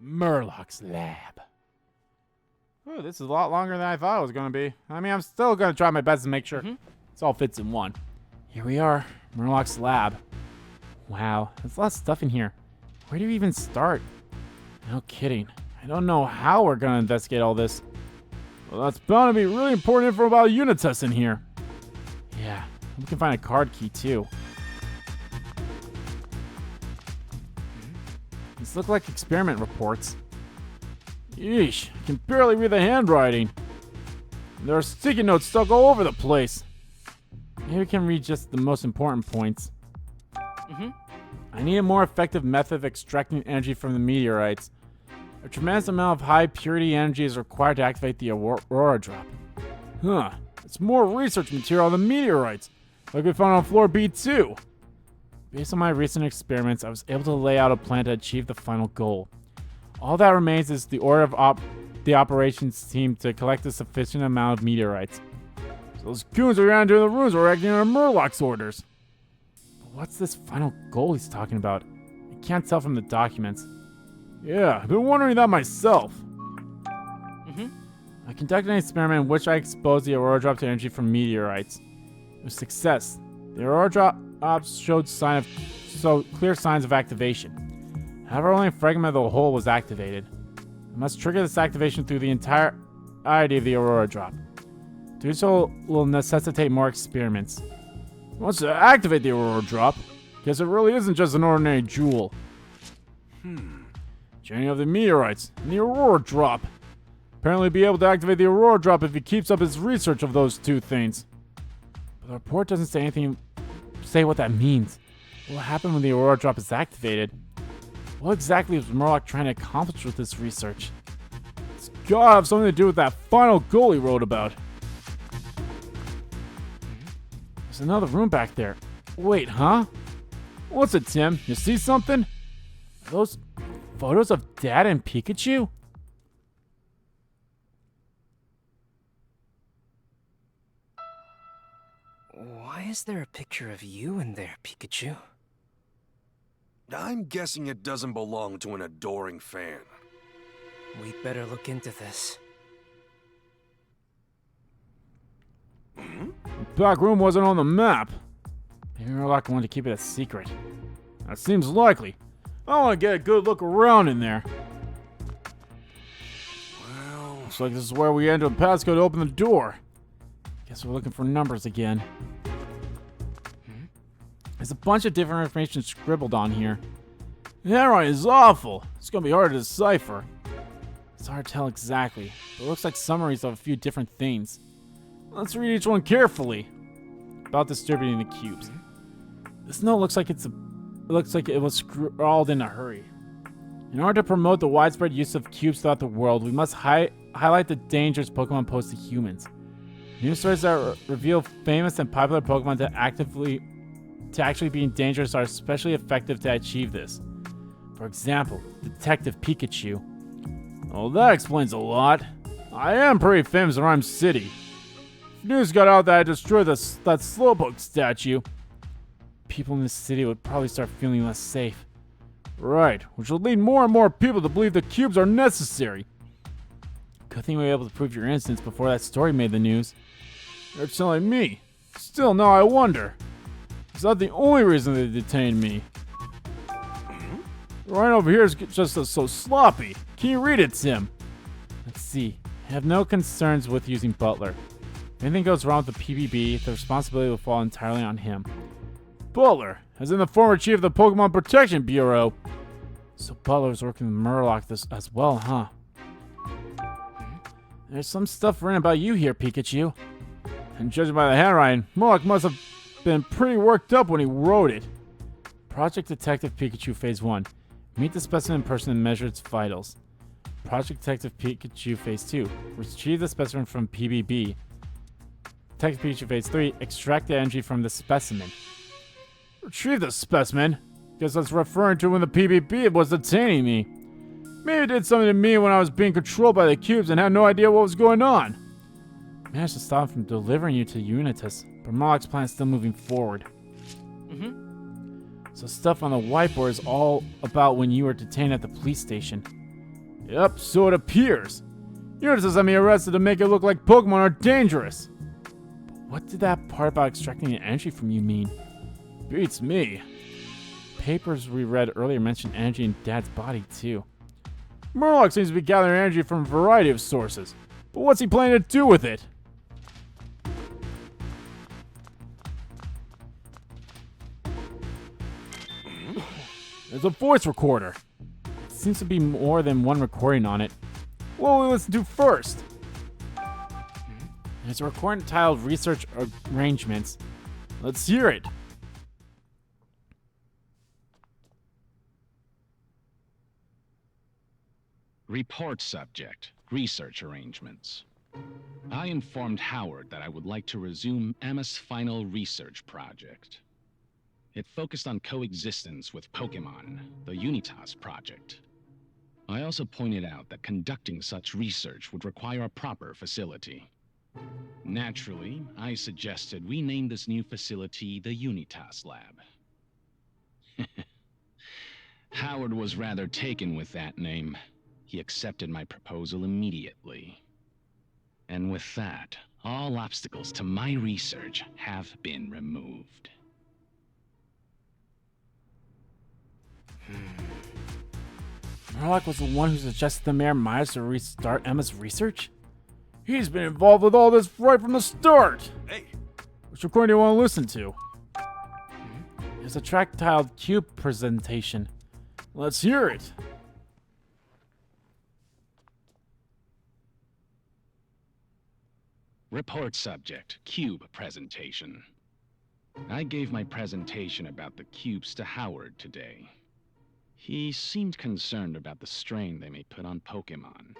Murloc's lab. Oh, this is a lot longer than I thought it was going to be. I mean, I'm still going to try my best to make sure this all fits in one. Here we are, Murloc's lab. Wow, there's a lot of stuff in here. Where do you even start? No kidding. I don't know how we're going to investigate all this. Well, that's bound to be really important info about Unitas in here. Yeah, we can find a card key too. These look like experiment reports. Yeesh, I can barely read the handwriting. There are sticky notes stuck all over the place. Maybe we can read just the most important points. I need a more effective method of extracting energy from the meteorites. A tremendous amount of high purity energy is required to activate the Aurora Drop. Huh, it's more research material on the meteorites, like we found on floor B2. Based on my recent experiments, I was able to lay out a plan to achieve the final goal. All that remains is the order of the operations team to collect a sufficient amount of meteorites. So those goons around in the rooms were acting under Murloc's orders. But what's this final goal he's talking about? I can't tell from the documents. Yeah, I've been wondering that myself. I conducted an experiment in which I exposed the Aurora Drop to energy from meteorites. With success, the Aurora Drop showed clear signs of activation. However, only a fragment of the whole was activated. I must trigger this activation through the entirety of the Aurora Drop. To do so will necessitate more experiments. Once to activate the Aurora Drop, guess it really isn't just an ordinary jewel. Journey of the meteorites and the Aurora Drop. Apparently be able to activate the Aurora Drop if he keeps up his research of those two things. But the report doesn't say what that means. What will happen when the Aurora Drop is activated? What exactly is Murloc trying to accomplish with this research? It's gotta have something to do with that final goal he wrote about. There's another room back there. Wait, huh? What's it, Tim? You see something? Are those photos of Dad and Pikachu? Why is there a picture of you in there, Pikachu? I'm guessing it doesn't belong to an adoring fan. We'd better look into this. The back room wasn't on the map. Maybe Murloc wanted to keep it a secret. That seems likely. I want to get a good look around in there. Well, Looks like this is where we enter a passcode to open the door. Guess we're looking for numbers again. There's a bunch of different information scribbled on here. The handwriting is awful. It's going to be hard to decipher. It's hard to tell exactly, but it looks like summaries of a few different things. Let's read each one carefully. About distributing the cubes. This note looks like it was scrawled in a hurry. In order to promote the widespread use of cubes throughout the world, we must highlight the dangers Pokemon pose to humans. News stories that reveal famous and popular Pokemon to actually being dangerous are especially effective to achieve this. For example, Detective Pikachu. Well, that explains a lot. I am pretty famous in Ryme City. If news got out that I destroyed that Slowpoke statue, people in this city would probably start feeling less safe. Right, which will lead more and more people to believe the cubes are necessary. Good thing we were able to prove your innocence before that story made the news. You're telling me. Still, now I wonder. Is that the only reason they detained me? Right over here is just so sloppy. Can you read it, Tim? Let's see. I have no concerns with using Butler. If anything goes wrong with the PBB, the responsibility will fall entirely on him. Butler, as in the former chief of the Pokemon Protection Bureau. So Butler's working with Murloc as well, huh? There's some stuff written about you here, Pikachu. And judging by the handwriting, Murloc must have been pretty worked up when he wrote it. Project Detective Pikachu Phase 1. Meet the specimen in person and measure its vitals. Project Detective Pikachu Phase 2. Retrieve the specimen from PBB. Detective Pikachu Phase 3. Extract the energy from the specimen. Retrieve the specimen? Guess that's referring to when the PBB was detaining me. Maybe it did something to me when I was being controlled by the cubes and had no idea what was going on. I managed to stop him from delivering you to Unitas, but Murloc's plan is still moving forward. So stuff on the whiteboard is all about when you were detained at the police station. Yep, so it appears. Unitas had me arrested to make it look like Pokemon are dangerous. But what did that part about extracting the energy from you mean? Beats me. Papers we read earlier mentioned energy in Dad's body, too. Murloc seems to be gathering energy from a variety of sources. But what's he planning to do with it? There's a voice recorder. It seems to be more than one recording on it. What will we listen to first? There's a recording titled Research Arrangements. Let's hear it. Report subject, research arrangements. I informed Howard that I would like to resume Emma's final research project. It focused on coexistence with Pokémon, the Unitas project. I also pointed out that conducting such research would require a proper facility. Naturally, I suggested we name this new facility the Unitas Lab. Howard was rather taken with that name. He accepted my proposal immediately. And with that, all obstacles to my research have been removed. Murloc was the one who suggested the Mayor Myers to restart Emma's research? He's been involved with all this right from the start! Hey! Which recording do you want to listen to? There's a track titled Cube Presentation. Let's hear it! Report subject, Cube presentation. I gave my presentation about the cubes to Howard today. He seemed concerned about the strain they may put on Pokémon.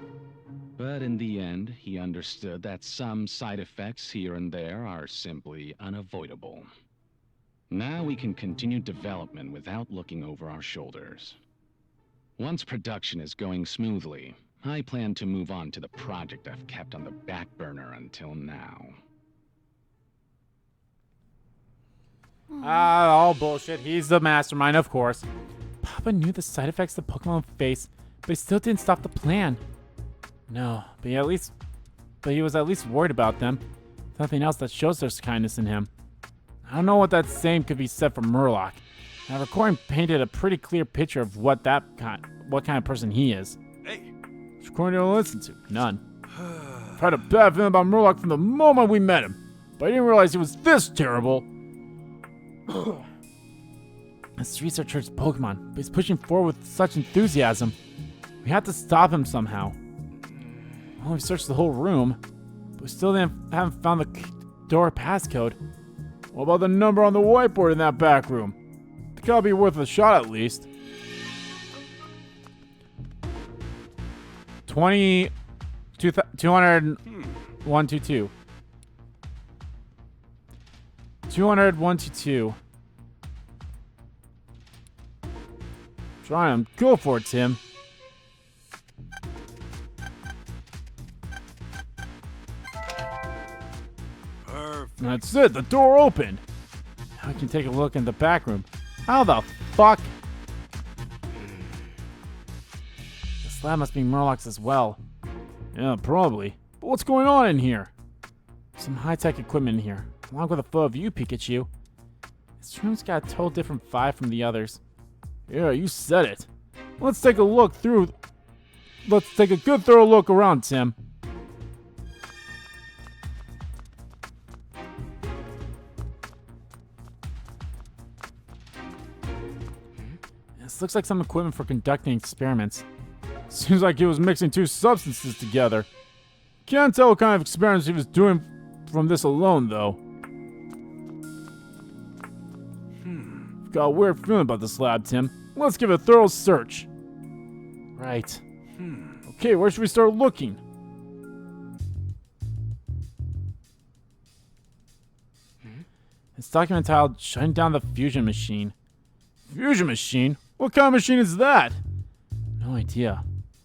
But in the end, he understood that some side effects here and there are simply unavoidable. Now we can continue development without looking over our shoulders. Once production is going smoothly, I plan to move on to the project I've kept on the back burner until now. All bullshit. He's the mastermind, of course. Papa knew the side effects the Pokemon face, but he still didn't stop the plan. No, but he was at least worried about them. Nothing else that shows there's kindness in him. I don't know what that same could be said for Murloc. That recording painted a pretty clear picture of what kind of person he is. Hey! Which recording do I listen to? None. I've had a bad feeling about Murloc from the moment we met him, but I didn't realize he was this terrible. This researcher is Pokemon, but he's pushing forward with such enthusiasm. We have to stop him somehow. Well, we've searched the whole room, but we still haven't found the door passcode. What about the number on the whiteboard in that back room? It's gotta be worth a shot at least. 200-122. 200-122. Try him. Go for it, Tim. Perfect. That's it. The door opened. Now we can take a look in the back room. How the fuck? This lab must be Murloc's as well. Yeah, probably. But what's going on in here? Some high-tech equipment in here, along with a photo of you, Pikachu. This room's got a total different vibe from the others. Yeah, you said it. Let's take a look through. Let's take a good thorough look around, Tim. This looks like some equipment for conducting experiments. Seems like he was mixing two substances together. Can't tell what kind of experiments he was doing from this alone, though. Got a weird feeling about this lab, Tim. Let's give it a thorough search. Right. Okay, where should we start looking? This document titled Shutting Down the Fusion Machine. Fusion Machine? What kind of machine is that? No idea.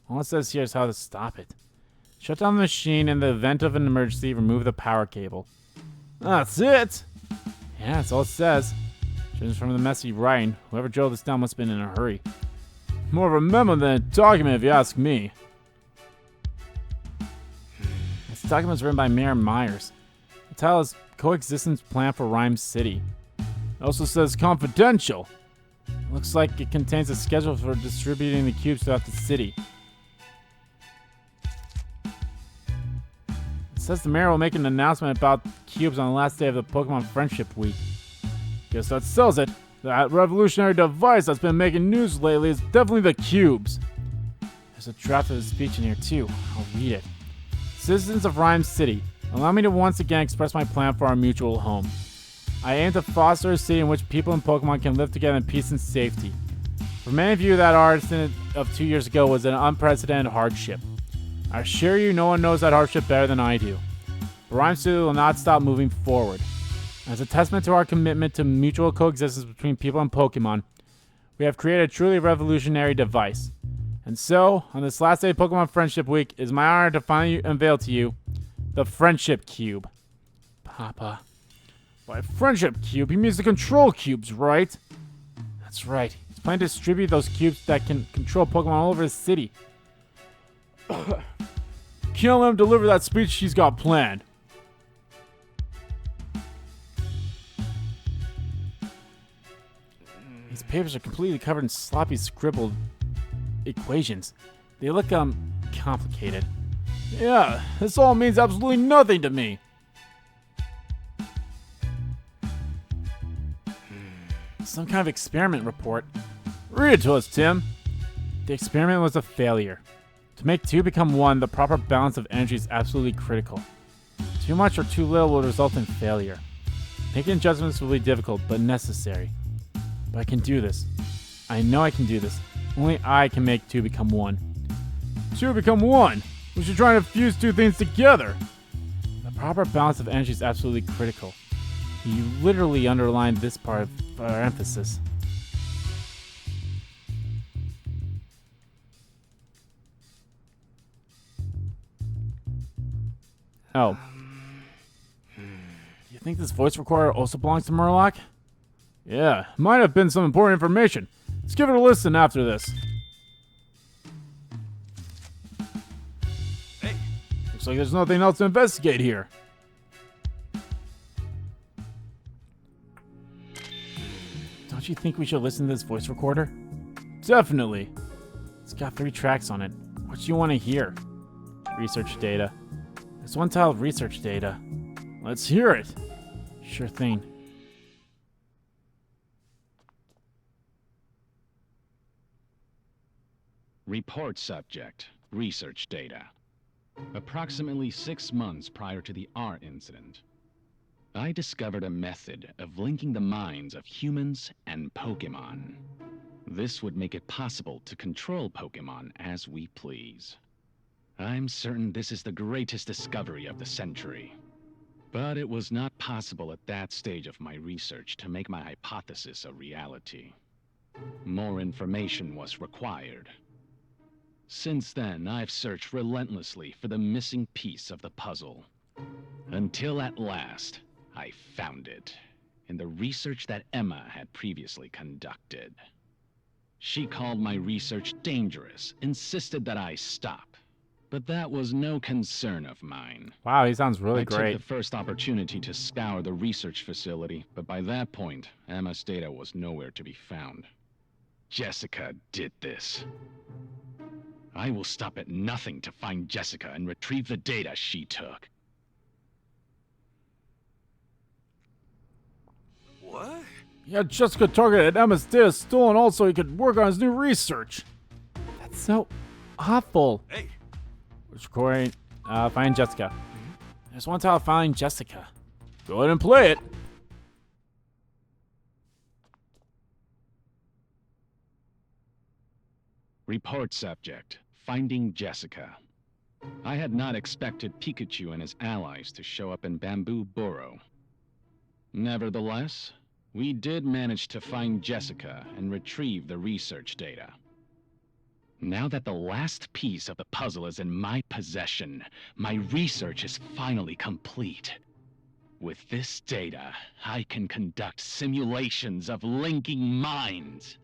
All it says here is how to stop it. Shut down the machine in the event of an emergency, remove the power cable. That's it! Yeah, that's all it says. Judging from the messy writing, whoever drove this down must have been in a hurry. More of a memo than a document if you ask me. This document was written by Mayor Myers. The title is Coexistence Plan for Ryme City. It also says confidential. Looks like it contains a schedule for distributing the cubes throughout the city. It says the mayor will make an announcement about cubes on the last day of the Pokemon Friendship Week. Guess that sells it. That revolutionary device that's been making news lately is definitely the cubes. There's a draft of the speech in here too. I'll read it. Citizens of Ryme City, allow me to once again express my plan for our mutual home. I aim to foster a city in which people and Pokemon can live together in peace and safety. For many of you, that arson of 2 years ago was an unprecedented hardship. I assure you no one knows that hardship better than I do. But Ryme City will not stop moving forward. As a testament to our commitment to mutual coexistence between people and Pokemon, we have created a truly revolutionary device. And so, on this last day of Pokemon Friendship Week, it is my honor to finally unveil to you the Friendship Cube. Papa. By Friendship Cube, he means the control cubes, right? That's right. He's planning to distribute those cubes that can control Pokemon all over the city. Can't let him deliver that speech he's got planned. These papers are completely covered in sloppy scribbled equations. They look, complicated. Yeah, this all means absolutely nothing to me. Some kind of experiment report. Read it to us, Tim. The experiment was a failure. To make two become one, the proper balance of energy is absolutely critical. Too much or too little will result in failure. Making adjustments will be difficult, but necessary. But I can do this. I know I can do this. Only I can make two become one. Two become one? We should try to fuse two things together. The proper balance of energy is absolutely critical. You literally underlined this part of our emphasis. Oh. Do you think this voice recorder also belongs to Murloc? Yeah, might have been some important information. Let's give it a listen after this. Hey, Looks like there's nothing else to investigate here. Don't you think we should listen to this voice recorder? Definitely. It's got 3 tracks on it. What do you want to hear? Research data. There's one titled research data. Let's hear it. Sure thing. Report subject. Research data. Approximately 6 months prior to the R incident, I discovered a method of linking the minds of humans and Pokémon. This would make it possible to control Pokémon as we please. I'm certain this is the greatest discovery of the century. But it was not possible at that stage of my research to make my hypothesis a reality. More information was required. Since then, I've searched relentlessly for the missing piece of the puzzle. Until at last, I found it in the research that Emma had previously conducted. She called my research dangerous, insisted that I stop. But that was no concern of mine. Wow, he sounds really I great. took the first opportunity to scour the research facility, but by that point, Emma's data was nowhere to be found. Jessica did this. I will stop at nothing to find Jessica and retrieve the data she took. what? Yeah, Jessica targeted Emma's data stolen also he could work on his new research. That's so awful. Hey, Which recording? Find Jessica. There's one title finding Jessica. Go ahead and play it. Report subject. Finding Jessica. I had not expected Pikachu and his allies to show up in Bamboo Burrow. Nevertheless, we did manage to find Jessica and retrieve the research data. Now that the last piece of the puzzle is in my possession, my research is finally complete. With this data, I can conduct simulations of linking minds.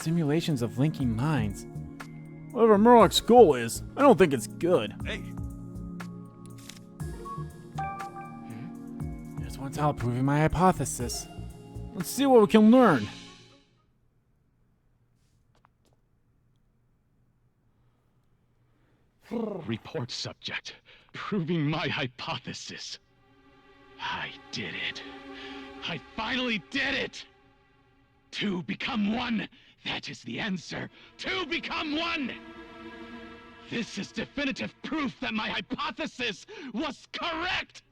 Simulations of linking minds. Whatever Murlock's goal is, I don't think it's good. Hey, There's one tile proving my hypothesis. Let's see what we can learn. Report subject, proving my hypothesis. I did it. I finally did it! Two become one. That is the answer. Two become one! This is definitive proof that my hypothesis was correct!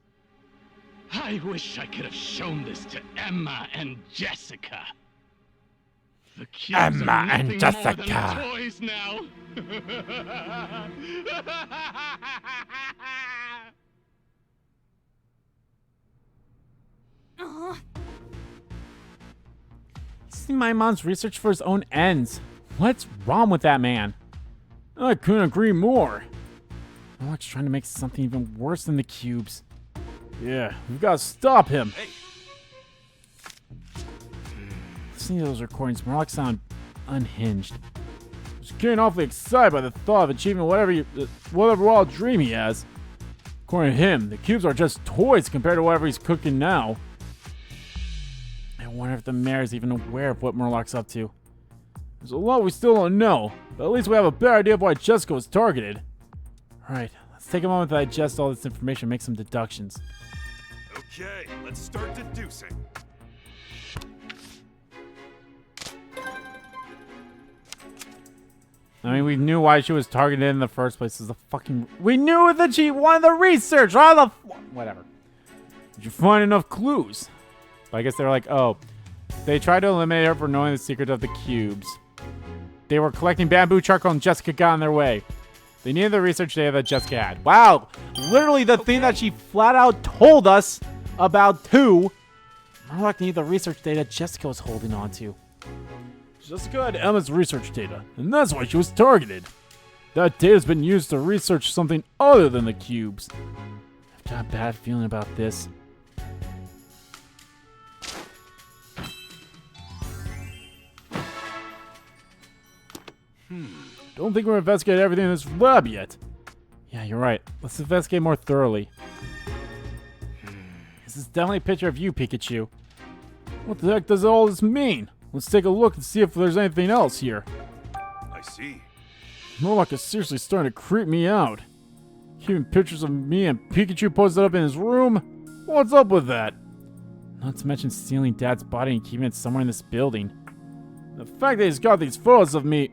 I wish I could have shown this to Emma and Jessica. The cubes Emma are and nothing more than Jessica. toys now. See my mom's research for his own ends. What's wrong with that man? I couldn't agree more. Murlock's trying to make something even worse than the cubes. Yeah, we've got to stop him. hey, Listening to those recordings, Murlock sounded unhinged. He's getting awfully excited by the thought of achieving whatever wild dream he has. According to him, the cubes are just toys compared to whatever he's cooking now. I wonder if the mayor is even aware of what Murlock's up to. There's a lot we still don't know, but at least we have a better idea of why Jessica was targeted. Alright, let's take a moment to digest all this information and make some deductions. okay, let's start deducing. I mean, we knew why she was targeted in the first place. We knew that she wanted the research! Why the whatever. Did you find enough clues? But I guess they're like, oh. They tried to eliminate her for knowing the secret of the cubes. They were collecting bamboo charcoal and Jessica got in their way. They needed the research data that Jessica had. Wow! Literally the thing that she flat out told us about too. Murlock needed the research data Jessica was holding on to. Jessica had Emma's research data, and that's why she was targeted. That data's been used to research something other than the cubes. I've got a bad feeling about this. Don't think we're investigating everything in this lab yet. Yeah, you're right. Let's investigate more thoroughly. This is definitely a picture of you, Pikachu. What the heck does all this mean? Let's take a look and see if there's anything else here. I see. Murlock is seriously starting to creep me out. Keeping pictures of me and Pikachu posted up in his room? What's up with that? Not to mention stealing Dad's body and keeping it somewhere in this building. The fact that he's got these photos of me,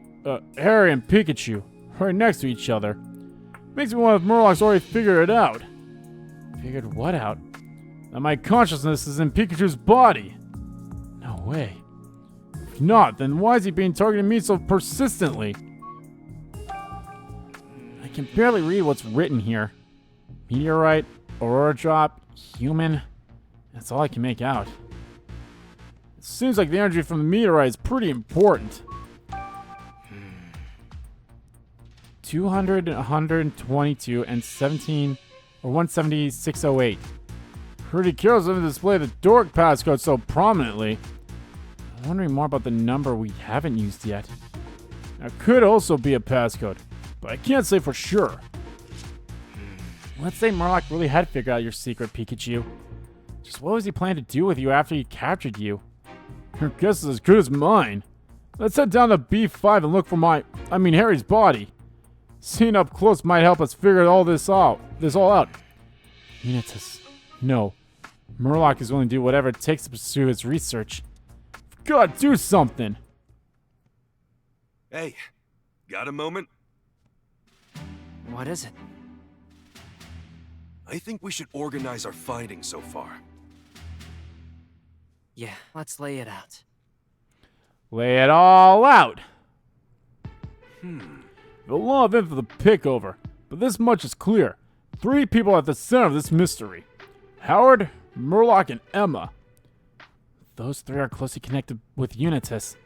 Harry and Pikachu, right next to each other, makes me wonder if Murlock's already figured it out. Figured what out? That my consciousness is in Pikachu's body. No way. If not, then why is he being targeting me so persistently? I can barely read what's written here. Meteorite, Aurora Drop, Human. That's all I can make out. It seems like the energy from the meteorite is pretty important. 200, 122, and 17, or 17608. Pretty curious of them to display the dork passcode so prominently. I'm wondering more about the number we haven't used yet. Now, could also be a passcode, but I can't say for sure. Let's say Murlock really had figured out your secret, Pikachu. Just what was he planning to do with you after he captured you? Your guess is as good as mine. Let's head down to B5 and look for Harry's body. Seeing up close might help us figure all out. Unitas. No. Murlock is willing to do whatever it takes to pursue his research. God, do something! Hey, got a moment? What is it? I think we should organize our findings so far. Yeah, let's lay it out. Lay it all out! A lot of info to pick over, but this much is clear. 3 people at the center of this mystery. Howard, Murlock, and Emma. Those 3 are closely connected with Unitas.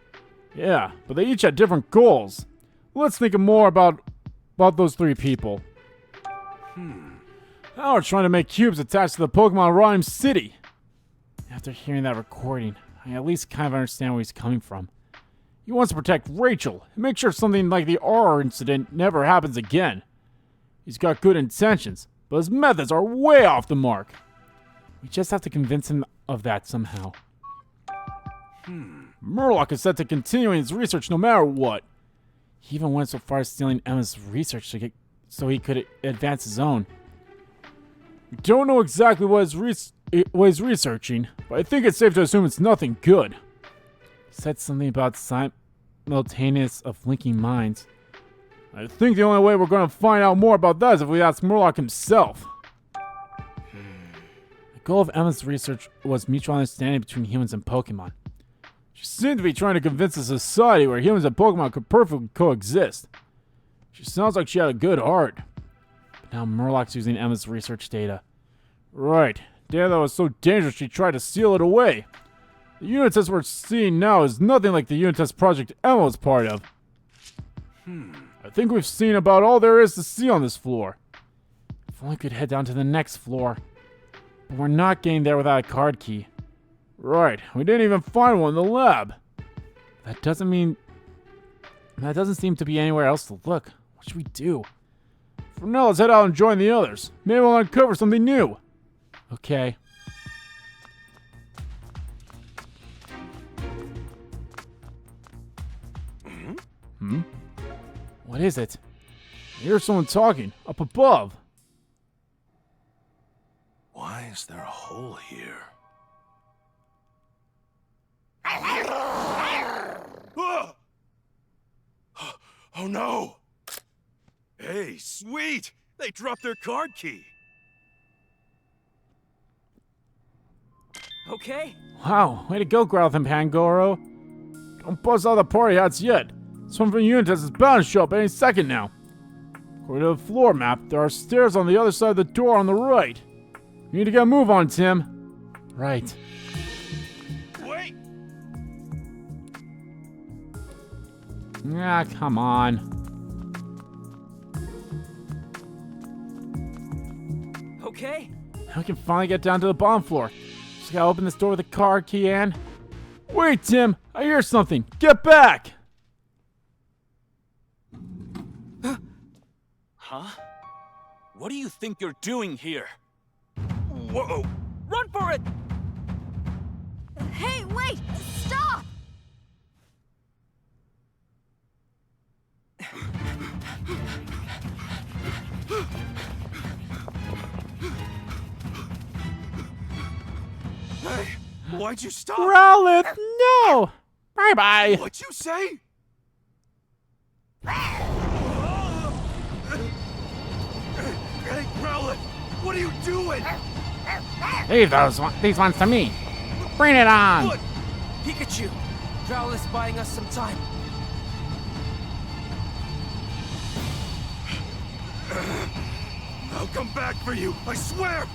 Yeah, but they each had different goals. Let's think more about those 3 people. Howard's trying to make cubes attached to the Pokemon Ryme City. After hearing that recording, I at least kind of understand where he's coming from. He wants to protect Rachel and make sure something like the R incident never happens again. He's got good intentions, but his methods are way off the mark. We just have to convince him of that somehow. Murloc is set to continue his research no matter what. He even went so far as stealing Emma's research so he could advance his own. We don't know exactly what he's researching, but I think it's safe to assume it's nothing good. He said something about simultaneous of linking minds. I think the only way we're going to find out more about that is if we ask Murloc himself. The goal of Emma's research was mutual understanding between humans and Pokémon. She seemed to be trying to convince a society where humans and Pokémon could perfectly coexist. She sounds like she had a good heart. But now Murloc's using Emma's research data. Right. Data that was so dangerous she tried to seal it away. The unit test we're seeing now is nothing like the unit test project Emma was part of. I think we've seen about all there is to see on this floor. If only we could head down to the next floor. But we're not getting there without a card key. Right, we didn't even find one in the lab. That doesn't seem to be anywhere else to look. What should we do? For now, let's head out and join the others. Maybe we'll uncover something new. Okay. What is it? I hear someone talking up above. Why is there a hole here? Ah! Oh no! Hey, sweet! They dropped their card key! Okay? Wow, way to go, Growlithe and Pangoro. Don't buzz out the party hats yet. Someone from Unitas is bound to show up any second now. According to the floor map, there are stairs on the other side of the door on the right. You need to get a move on, Tim. Right. Wait! Ah, come on. Okay? Now we can finally get down to the bottom floor. Just gotta open this door with a card key, Ann. Wait, Tim! I hear something! Get back! Huh? What do you think you're doing here? Whoa! Run for it! Hey, wait! Stop! Hey, why'd you stop? Growlithe, no! Bye-bye! What'd you say? Hey, Growlithe! What are you doing? Leave these ones to me. Bring it on! What? Pikachu! Growlithe's buying us some time. I'll come back for you, I swear!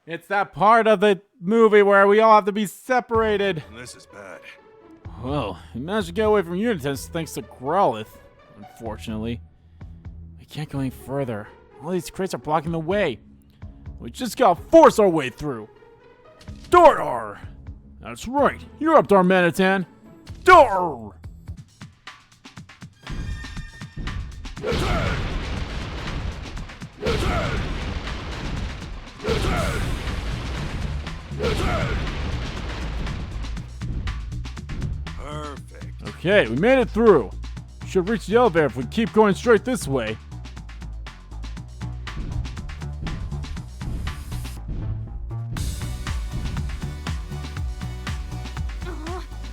It's that part of the movie where we all have to be separated. This is bad. Well, we managed to get away from Unitas thanks to Growlithe, unfortunately. We can't go any further. All these crates are blocking the way. We just gotta force our way through. Door! That's right. You're up, Darmanitan. Door! Perfect. Okay, we made it through. Should reach the elevator if we keep going straight this way.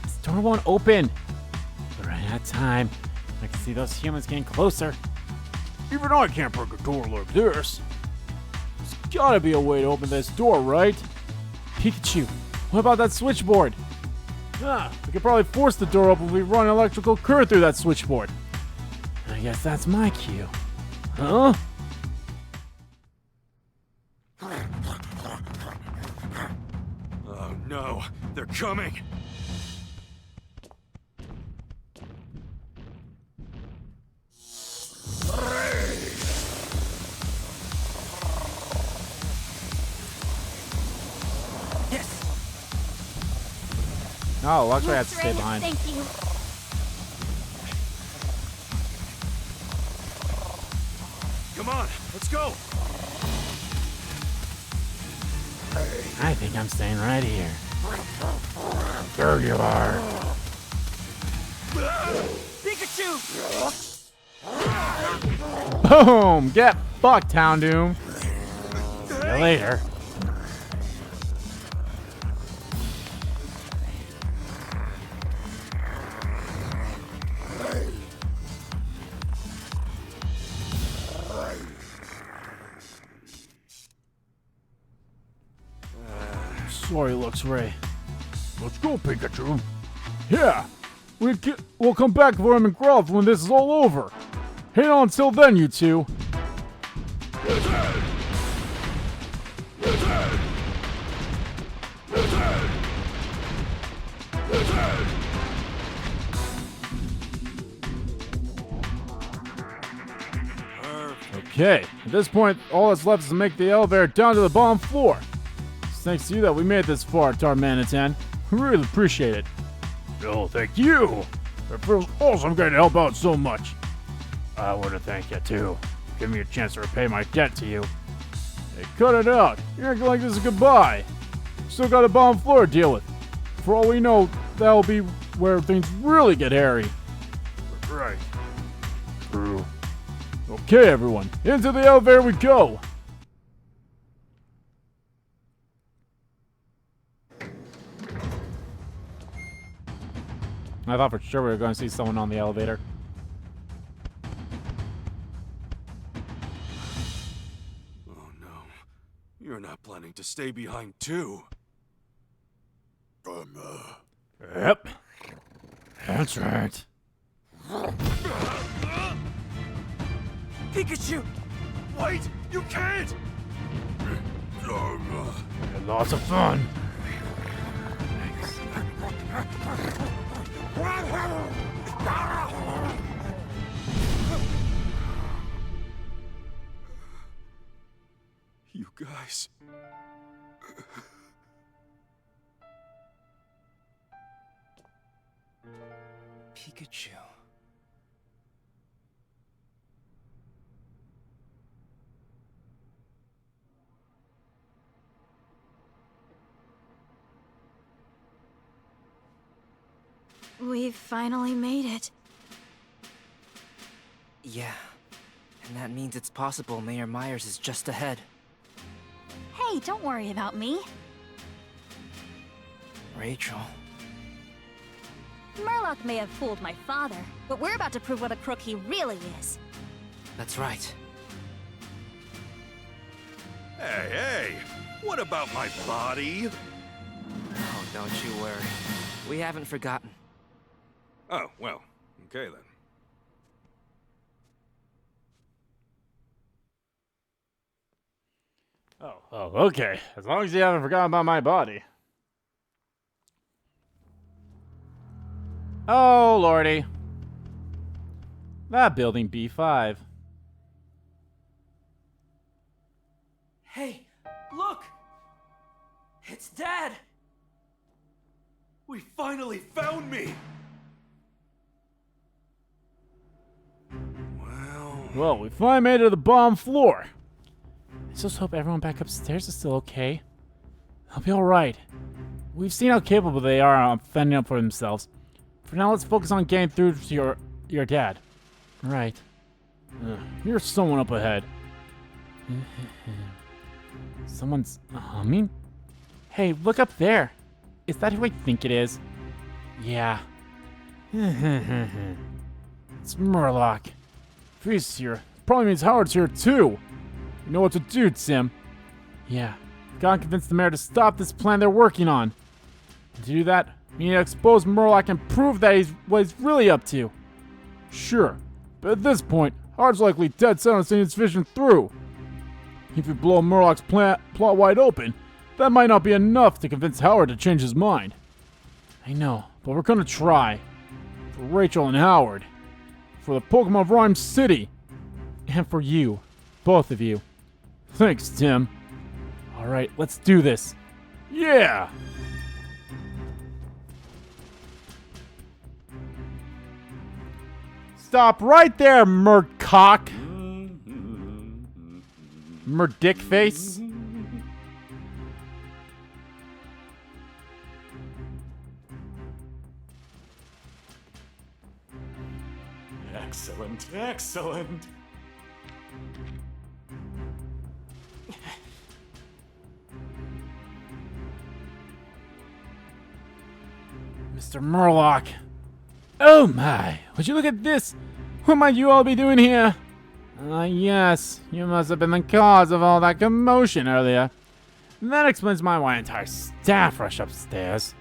This door won't open. We're running out of time. I can see those humans getting closer. Even I can't break a door like this. There's gotta be a way to open this door, right? Pikachu, what about that switchboard? We could probably force the door open if we run an electrical current through that switchboard. I guess that's my cue. Huh? Oh no, they're coming! Oh, luckily I had to stay Ray, behind. Thank you. Come on, let's go. I think I'm staying right here. There you are. Pikachu! Boom! Get fucked, Houndoom. See you later. Sorry, Lux Ray. Let's go, Pikachu. Yeah, we'll come back for him and Growth when this is all over. Hang on until then, you two. Okay, at this point, all that's left is to make the elevator down to the bottom floor. It's thanks to you that we made it this far, Darmanitan. We really appreciate it. Oh, thank you. It feels awesome getting to help out so much. I want to thank you, too. Give me a chance to repay my debt to you. Hey, cut it out. You're acting like this is goodbye. Still got a bottom floor to deal with. For all we know, that'll be where things really get hairy. Right. True. Okay, everyone. Into the elevator we go. I thought for sure we were going to see someone on the elevator. Oh no. You're not planning to stay behind too. Yep. That's right. Pikachu! Wait! You can't! Had lots of fun. You guys. Pikachu. We've finally made it. Yeah. And that means it's possible Mayor Myers is just ahead. Hey, don't worry about me. Rachel. Murloc may have fooled my father, but we're about to prove what a crook he really is. That's right. Hey, hey! What about my body? Oh, don't you worry. We haven't forgotten. Oh, well, okay then. Oh, okay. As long as you haven't forgotten about my body. Oh, lordy. That building B5. Hey, look! It's Dad! We finally found me! Well, we finally made it to the bottom floor. I just hope everyone back upstairs is still okay. They'll be alright. We've seen how capable they are of fending up for themselves. For now, let's focus on getting through to your dad. Right. Here's someone up ahead. Someone's humming? Hey, look up there. Is that who I think it is? Yeah. It's Murloc. If he's here, probably means Howard's here too. You know what to do, Tim. Yeah. Gotta convince the mayor to stop this plan they're working on. And to do that, we need to expose Murloc and prove that he's what he's really up to. Sure, but at this point, Howard's likely dead set on seeing his vision through. If we blow Murloc's plot wide open, that might not be enough to convince Howard to change his mind. I know, but we're gonna try. For Rachel and Howard. For the Pokemon of Ryme City. And for you. Both of you. Thanks, Tim. Alright, let's do this. Yeah! Stop right there, Murcock. Murdickface. Excellent, excellent. Mr. Murloc. Oh my, would you look at this? What might you all be doing here? Yes, you must have been the cause of all that commotion earlier. That explains why my entire staff rushed upstairs.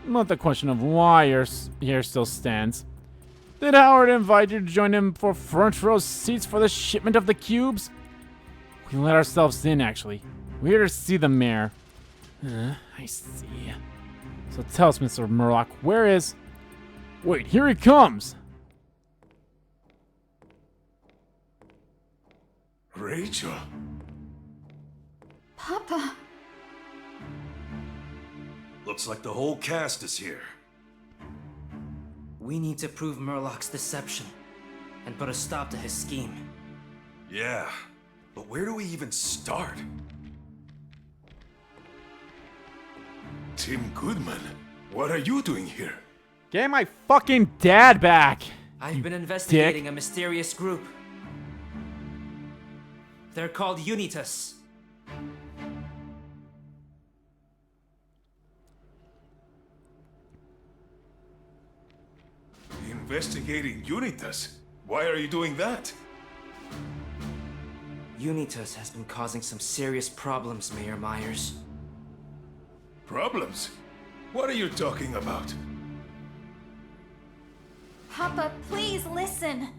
But the question of why you're here still stands. Did Howard invite you to join him for front row seats for the shipment of the cubes? We let ourselves in, actually. We're here to see the mayor. I see. So tell us, Mr. Murloc, where is... Wait, here he comes! Rachel. Papa. Looks like the whole cast is here. We need to prove Murloc's deception and put a stop to his scheme. Yeah, but where do we even start? Tim Goodman, what are you doing here? Get my fucking dad back! I've been investigating a mysterious group. They're called Unitas. Investigating Unitas? Why are you doing that? Unitas has been causing some serious problems, Mayor Myers. Problems? What are you talking about? Papa, please listen.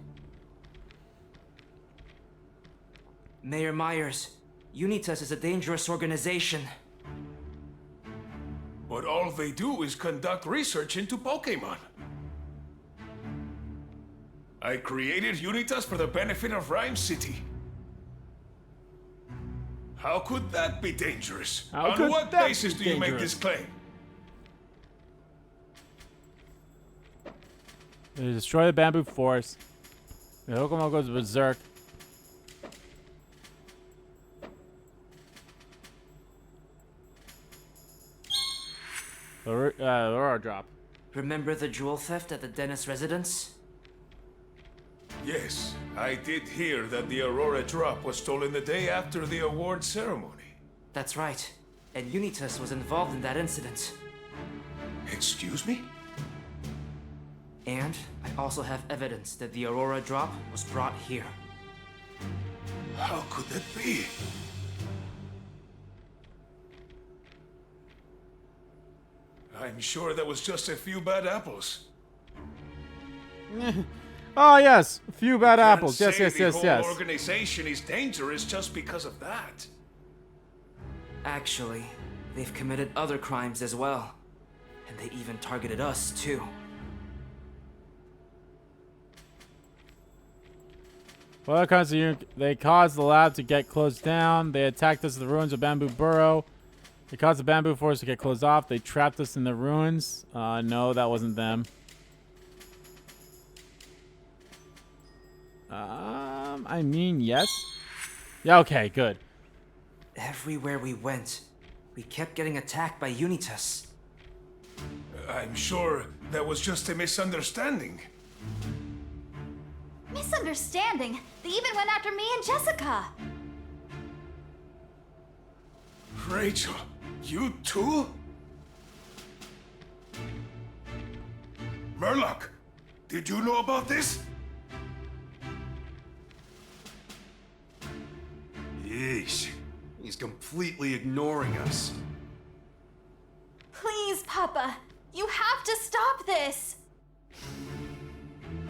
Mayor Myers, Unitas is a dangerous organization. But all they do is conduct research into Pokémon. I created Unitas for the benefit of Ryme City. How could that be dangerous? How On could what that basis be do you make dangerous? this claim? They destroy the bamboo forest. The Pokemon goes berserk. Aurora drop. Remember the jewel theft at the Dennis residence? Yes, I did hear that the Aurora drop was stolen the day after the award ceremony. That's right. And Unitas was involved in that incident. Excuse me? And I also have evidence that the Aurora drop was brought here. How could that be? I'm sure that was just a few bad apples. Oh yes, a few bad Can't apples. Yes, say yes, the yes, whole yes. organization is dangerous just because of that. Actually, they've committed other crimes as well. And they even targeted us, too. Well, they caused the lab to get closed down. They attacked us in the ruins of Bamboo Burrow. They caused the bamboo forest to get closed off. They trapped us in the ruins. No, that wasn't them. I mean, yes. Yeah, okay, good. Everywhere we went, we kept getting attacked by Unitas. I'm sure that was just a misunderstanding. Misunderstanding? They even went after me and Jessica. Rachel, you too? Murloc, did you know about this? Yeesh, he's completely ignoring us. Please, Papa. You have to stop this.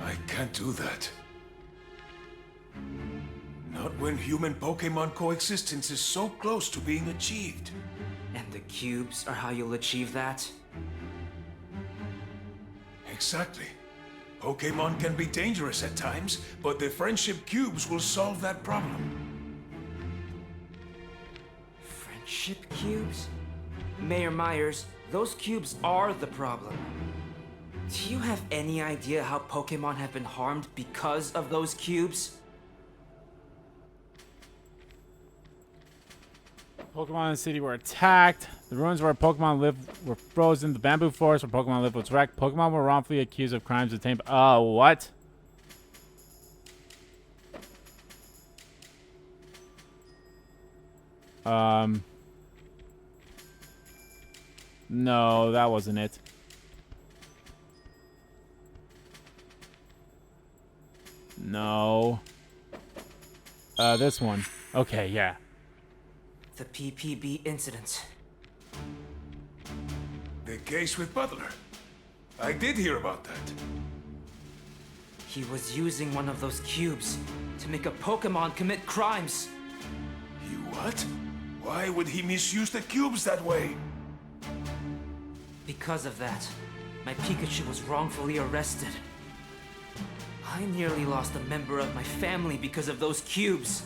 I can't do that. Not when human-Pokemon coexistence is so close to being achieved. And the cubes are how you'll achieve that? Exactly. Pokemon can be dangerous at times, but the friendship cubes will solve that problem. Friendship cubes? Mayor Myers, those cubes are the problem. Do you have any idea how Pokémon have been harmed because of those cubes? Pokemon in the city were attacked. The ruins where Pokemon lived were frozen. The bamboo forest where Pokemon lived was wrecked. Pokemon were wrongfully accused of crimes attained. What? No, that wasn't it. No. This one. Okay, yeah. The PPB incident. The case with Butler. I did hear about that. He was using one of those cubes to make a Pokémon commit crimes. He what? Why would he misuse the cubes that way? Because of that, my Pikachu was wrongfully arrested. I nearly lost a member of my family because of those cubes.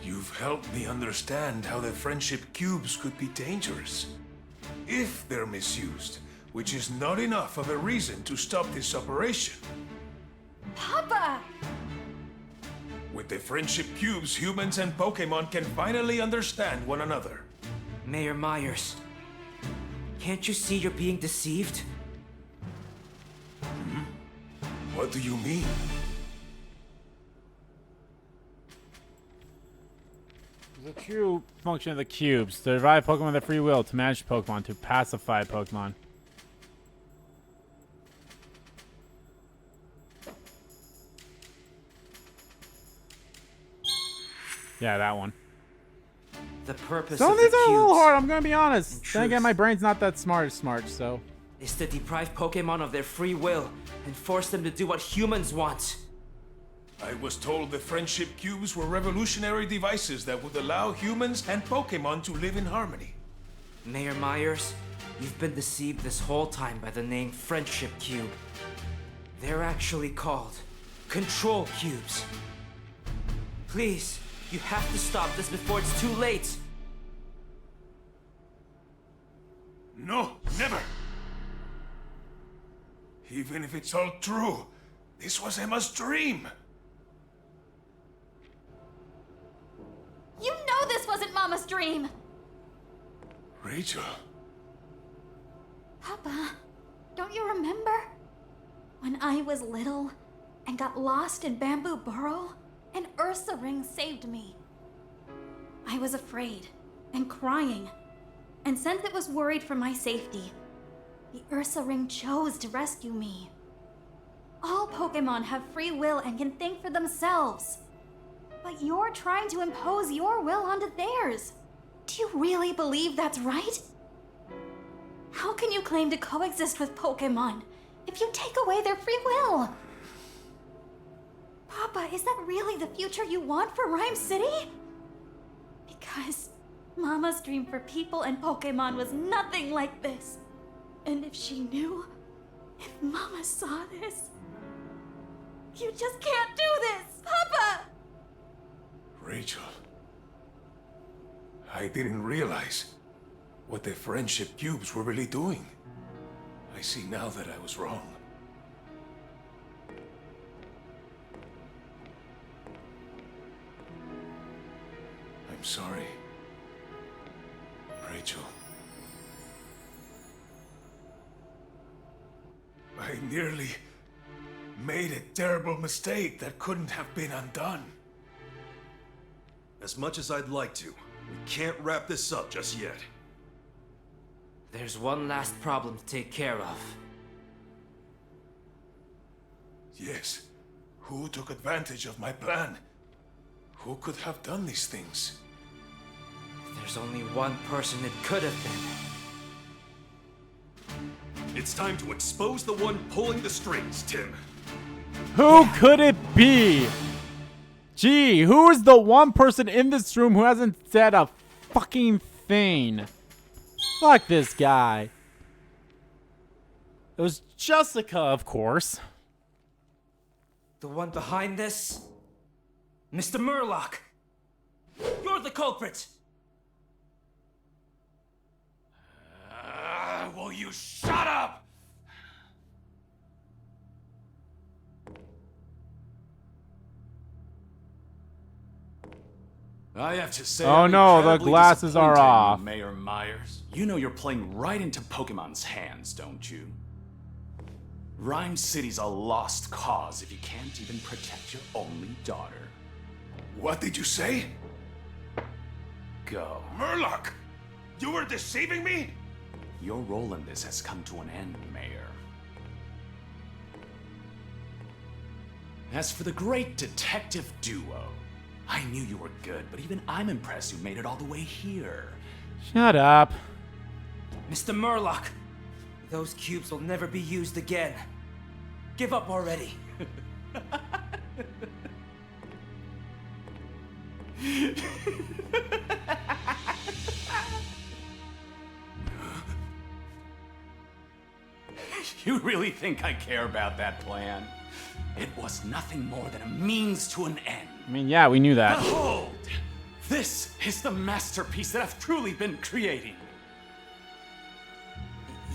You've helped me understand how the friendship cubes could be dangerous. If they're misused, which is not enough of a reason to stop this operation. Papa! With the friendship cubes, humans and Pokémon can finally understand one another. Mayor Myers, can't you see you're being deceived? What do you mean? The true function of the cubes: to revive Pokemon with their free will, to manage Pokemon, to pacify Pokemon. Yeah, that one. The purpose Some of of these the are a little cubes hard, I'm gonna be honest. In Then again, truth. my brain's not that smart, so. is to deprive Pokemon of their free will and force them to do what humans want. I was told the friendship cubes were revolutionary devices that would allow humans and Pokémon to live in harmony. Mayor Myers, you've been deceived this whole time by the name Friendship Cube. They're actually called Control Cubes. Please, you have to stop this before it's too late. No, never! Even if it's all true, this was Emma's dream. You know this wasn't Mama's dream! Rachel, Papa, don't you remember? When I was little and got lost in Bamboo Burrow, an Ursa ring saved me. I was afraid and crying, and since it was worried for my safety, the Ursa ring chose to rescue me. All Pokemon have free will and can think for themselves. But you're trying to impose your will onto theirs. Do you really believe that's right? How can you claim to coexist with Pokémon if you take away their free will? Papa, is that really the future you want for Ryme City? Because Mama's dream for people and Pokémon was nothing like this. And if she knew, if Mama saw this, you just can't do this, Papa! Rachel, I didn't realize what the friendship cubes were really doing. I see now that I was wrong. I'm sorry, Rachel. I nearly made a terrible mistake that couldn't have been undone. As much as I'd like to, we can't wrap this up just yet. There's one last problem to take care of. Yes. Who took advantage of my plan? Who could have done these things? There's only one person it could have been. It's time to expose the one pulling the strings, Tim. Who could it be? Gee, who is the one person in this room who hasn't said a fucking thing? Fuck this guy. It was Jessica, of course. The one behind this? Mr. Murlock! You're the culprit! you shut up! I have to say, Oh I'm no, the incredibly glasses are disappointed in you, off. Mayor Myers. You know you're playing right into Pokemon's hands, don't you? Ryme City's a lost cause if you can't even protect your only daughter. What did you say? Go. Murloc! You were deceiving me? Your role in this has come to an end, Mayor. As for the great detective duo, I knew you were good, but even I'm impressed you made it all the way here. Shut up. Mr. Murloc, those cubes will never be used again. Give up already. You really think I care about that plan? It was nothing more than a means to an end. I mean, yeah, we knew that. Behold! This is the masterpiece that I've truly been creating.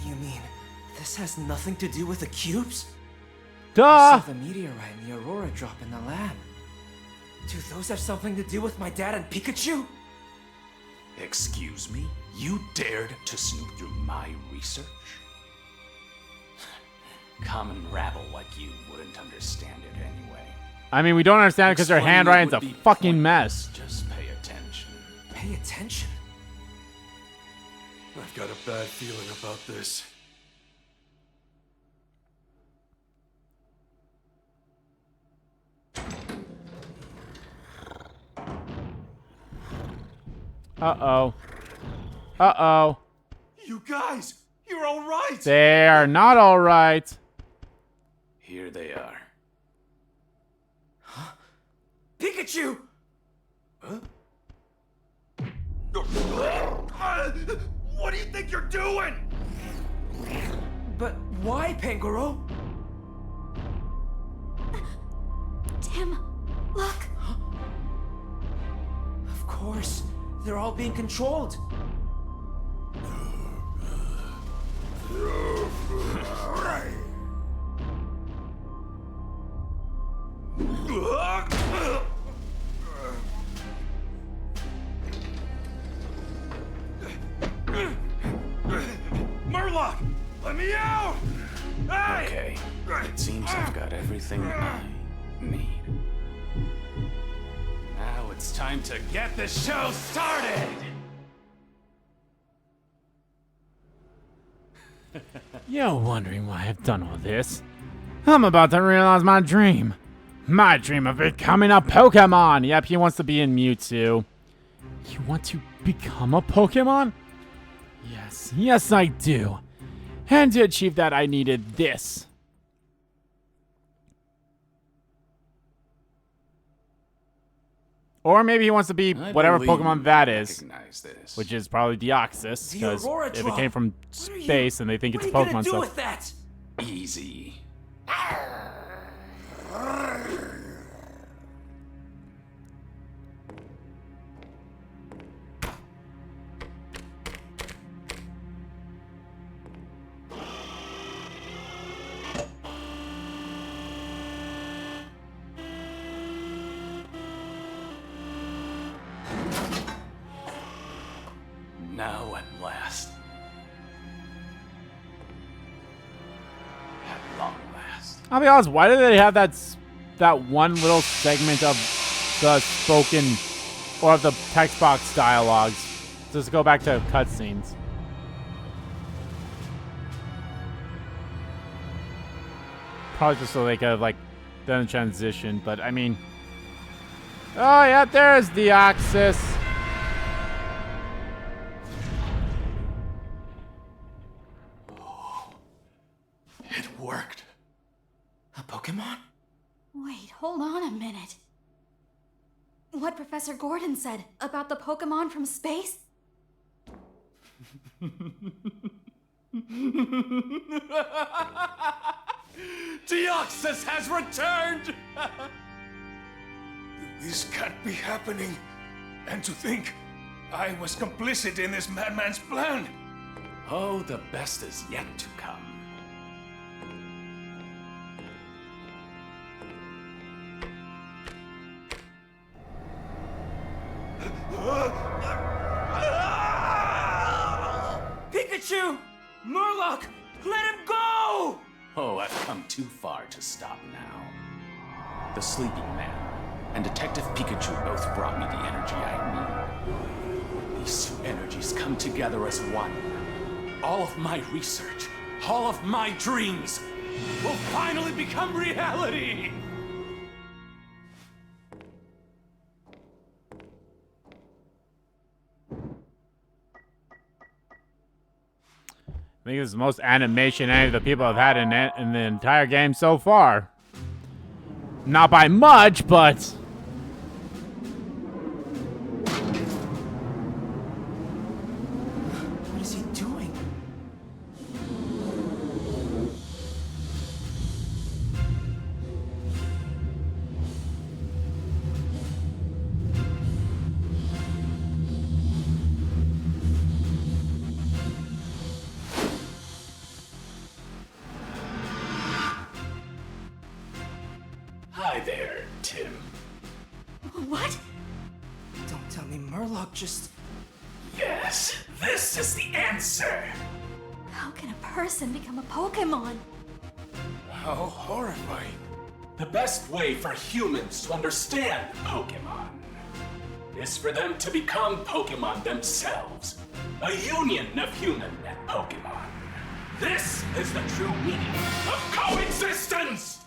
You mean this has nothing to do with the cubes? I Duh! saw the meteorite and the Aurora drop in the lab. Do those have something to do with my dad and Pikachu? Excuse me? You dared to snoop through my research? Common rabble like you wouldn't understand it anyway. I mean, we don't understand it because their Explaining it handwriting's a would be fucking pointless. mess. Just pay attention. Pay attention. I've got a bad feeling about this. Uh-oh. Uh-oh. You guys, you're all right. They are not alright. Here they are. Pikachu! What do you think you're doing? But why, Pangoro? Tim, look. Of course, they're all being controlled. Murloc! Let me out! Hey! Okay, it seems I've got everything I need. Now it's time to get the show started! You're wondering why I've done all this. I'm about to realize my dream. My dream of becoming a Pokemon! Yep, he wants to be in Mewtwo. You want to become a Pokemon? Yes, yes I do. And to achieve that, I needed this. Or maybe he wants to be I whatever believe Pokemon you that is. recognize this. Which is probably Deoxys, The because Aurora if it Drop. came from What are you- space and they think it's a What are you Pokemon gonna do stuff. with that? Easy. Now at last. At long last. I'll be honest, why did they have that one little segment of the spoken or of the text box dialogues? Just go back to cutscenes. Probably just so they could have like done a transition, but I mean, oh yeah, there's Deoxys. It worked. A Pokemon? Wait, hold on a minute. What Professor Gordon said about the Pokemon from space? Deoxys has returned! This can't be happening. And to think I was complicit in this madman's plan. Oh, the best is yet to come. Pikachu! Murloc! Let him go! Oh, I've come too far to stop now. The Sleeping Man and Detective Pikachu both brought me the energy I need. These two energies come together as one. All of my research, all of my dreams will finally become reality! I think this is the most animation any of the people have had in it in the entire game so far. Not by much, but What is he doing? Hi there, Tim. What? Don't tell me Murloc just... Yes, this is the answer. How can a person become a Pokémon? How horrifying. The best way for humans to understand Pokémon is for them to become Pokémon themselves. A union of human and Pokémon. This is the true meaning of coexistence!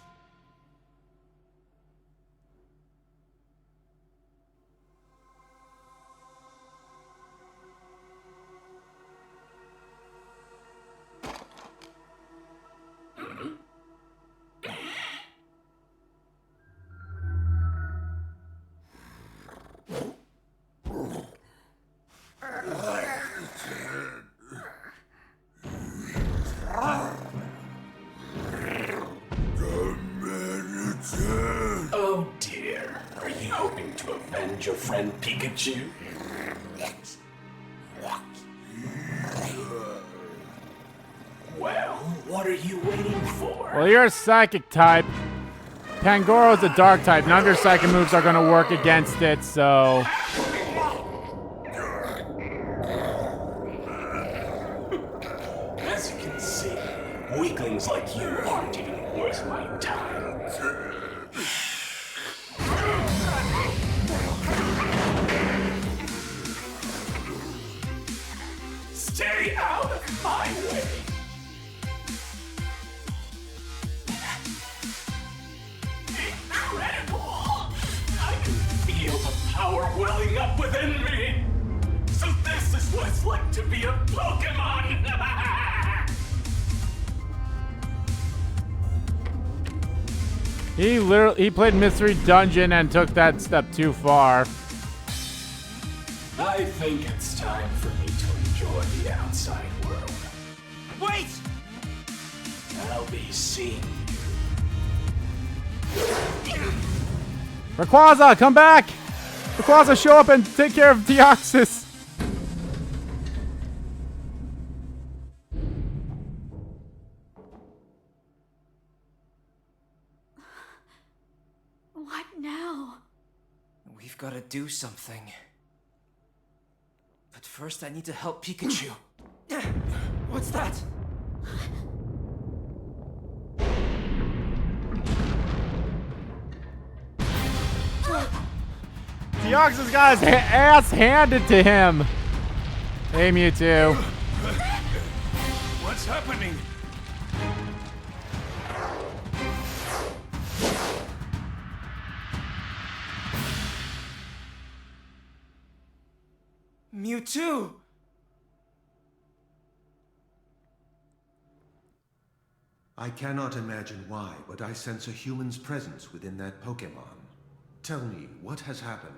Oh dear, are you hoping to avenge your friend Pikachu? Well, what are you waiting for? well, you're a psychic type. Pangoro's a dark type. None of your psychic moves are going to work against it, so As you can see, weaklings like you aren't even worth my time. Stay out of my way. Incredible. I can feel the power welling up within me. So this is what it's like to be a Pokémon. he played Mystery Dungeon and took that step too far. I think it's time for me to enjoy the outside world. Wait! I'll be seeing Rayquaza, come back! Rayquaza, show up and take care of Deoxys! What now? We've got to do something. But first I need to help Pikachu. What's that? Deoxys got his ass handed to him! Hey, Mewtwo. What's happening? Mewtwo! I cannot imagine why, but I sense a human's presence within that Pokémon. Tell me, what has happened?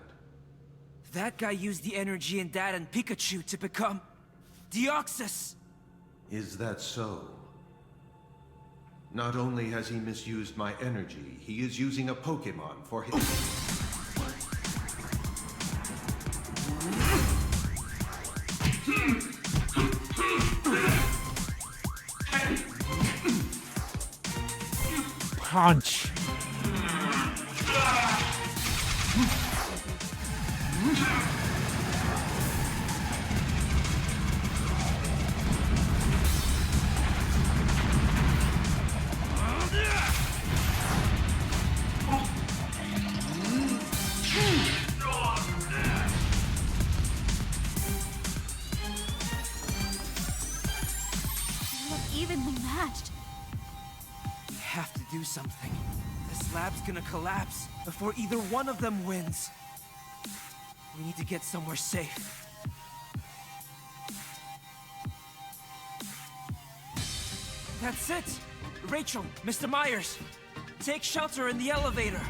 That guy used the energy in Dad and Pikachu to become... Deoxys! Is that so? Not only has he misused my energy, he is using a Pokémon for his... punch. They look evenly matched. We have to do something. This lab's gonna collapse before either one of them wins. We need to get somewhere safe. That's it! Rachel, Mr. Myers, take shelter in the elevator.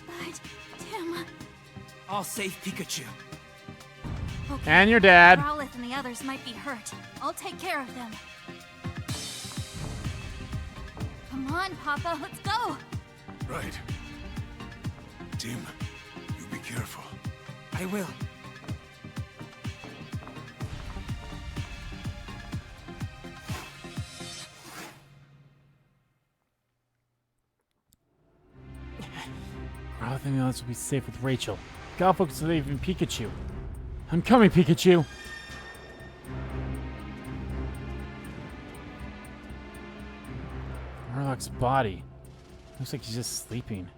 But, Tim... I'll save Pikachu. Okay. And your dad. Rowlett and the others might be hurt. I'll take care of them. Come on, Papa, let's go! Right. Tim, you be careful. I will. I think this will be safe with Rachel. Gotta focus on saving Pikachu. I'm coming, Pikachu! Murloc's body. Looks like he's just sleeping.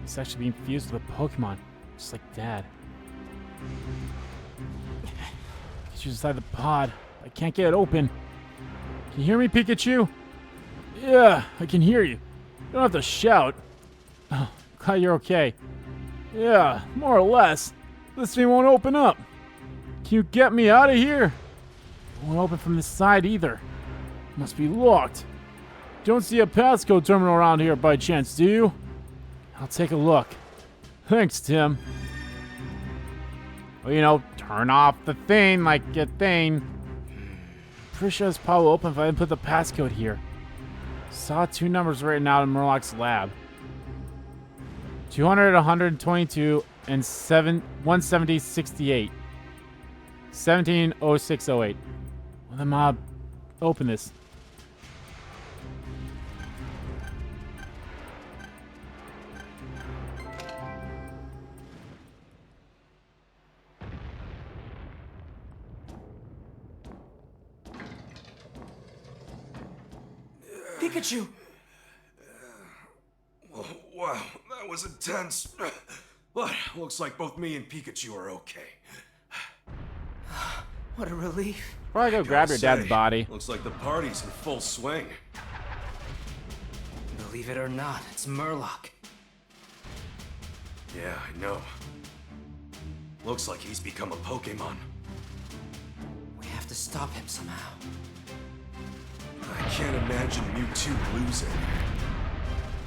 He's actually being fused with a Pokemon, just like Dad. Pikachu's inside the pod. I can't get it open. Can you hear me, Pikachu? Yeah, I can hear you. You don't have to shout. Oh, glad you're okay. Yeah, more or less. This thing won't open up. Can you get me out of here? It won't open from this side either. Must be locked. Don't see a passcode terminal around here by chance, do you? I'll take a look. Thanks, Tim. Well, you know, turn off the thing like a thing. Pretty sure this pod will open if I didn't put the passcode here. Saw two numbers written out in Murloc's lab. 200, 122, and 170, 68. 170608. Will the mob open this? Pikachu! Wow, that was intense. But looks like both me and Pikachu are okay. What a relief. Probably go grab your dad's body. Looks like the party's in full swing. Believe it or not, it's Murloc. Yeah, I know. Looks like he's become a Pokémon. We have to stop him somehow. I can't imagine Mewtwo losing.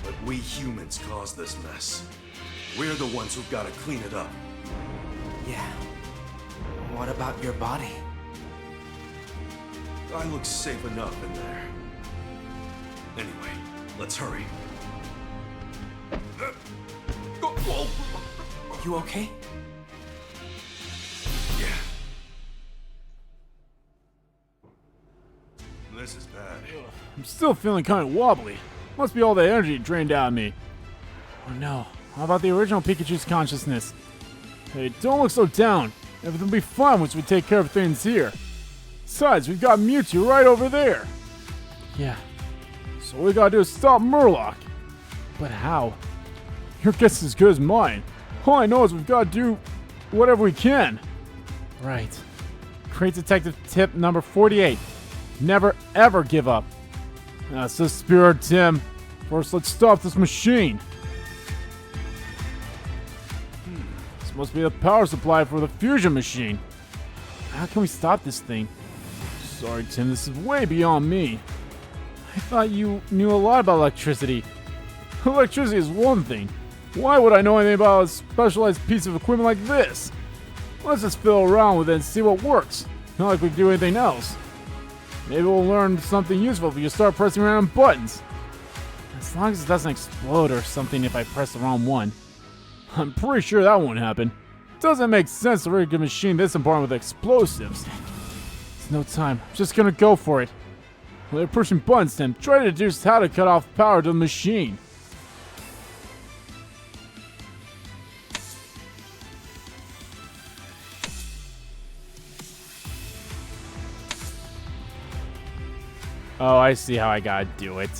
But we humans caused this mess. We're the ones who've got to clean it up. Yeah. What about your body? I look safe enough in there. Anyway, let's hurry. You okay? Yeah. This is bad. I'm still feeling kind of wobbly. Must be all the energy drained out of me. Oh no. How about the original Pikachu's consciousness? Hey, don't look so down. Everything will be fine once we take care of things here. Besides, we've got Mewtwo right over there. Yeah. So all we gotta do is stop Murloc. But how? Your guess is as good as mine. All I know is we've gotta do whatever we can. Right. Great Detective tip number 48. Never ever give up. That's the spirit, Tim. First, let's stop this machine. This must be the power supply for the fusion machine. How can we stop this thing? Sorry, Tim, this is way beyond me. I thought you knew a lot about electricity. Electricity is one thing. Why would I know anything about a specialized piece of equipment like this? Let's just fiddle around with it and see what works. Not like we can do anything else. Maybe we'll learn something useful if you start pressing random buttons. As long as it doesn't explode or something if I press the wrong one. I'm pretty sure that won't happen. Doesn't make sense to rig a machine this important with explosives. It's no time. I'm just gonna go for it. They're pushing buttons, Tim. Try to deduce how to cut off power to the machine. Oh, I see how I gotta do it.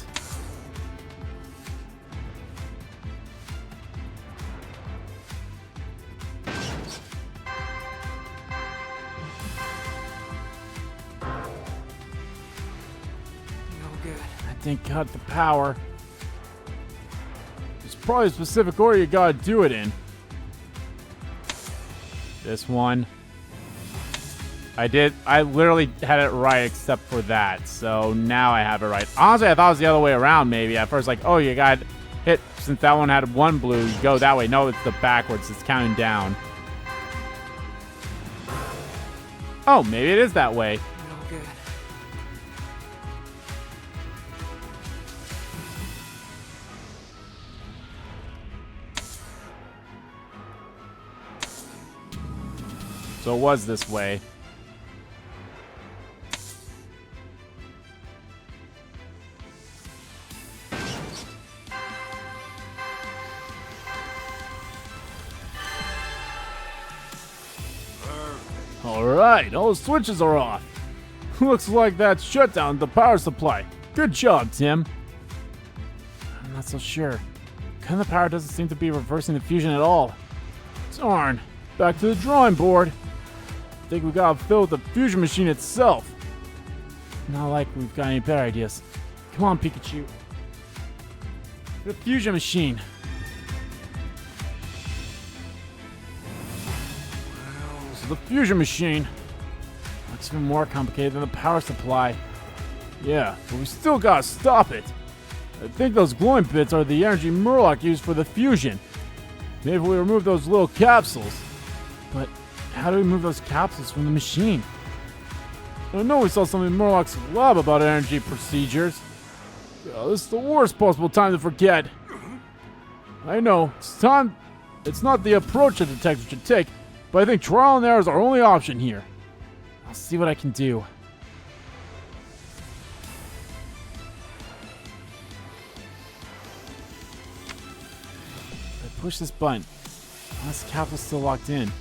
I think cut the power. There's probably a specific order you gotta do it in. This one. I literally had it right except for that. So now I have it right. Honestly, I thought it was the other way around maybe. At first, like, oh, you got hit. Since that one had one blue, you go that way. No, it's the backwards. It's counting down. Oh, maybe it is that way. No good. So it was this way. Alright, all the switches are off. Looks like that shut down the power supply. Good job, Tim. I'm not so sure. Kinda the power doesn't seem to be reversing the fusion at all. Darn. Back to the drawing board. I think we gotta fill the fusion machine itself. Not like we've got any better ideas. Come on, Pikachu. The fusion machine. So the fusion machine. That's even more complicated than the power supply. Yeah, but we still gotta stop it. I think those glowing bits are the energy Murloc used for the fusion. Maybe we remove those little capsules. But how do we move those capsules from the machine? I know we saw something in Murloc's lab about energy procedures. This is the worst possible time to forget. I know, it's not the approach a detective should take, but I think trial and error is our only option here. I'll see what I can do. I push this button. Unless the capsule's still locked in.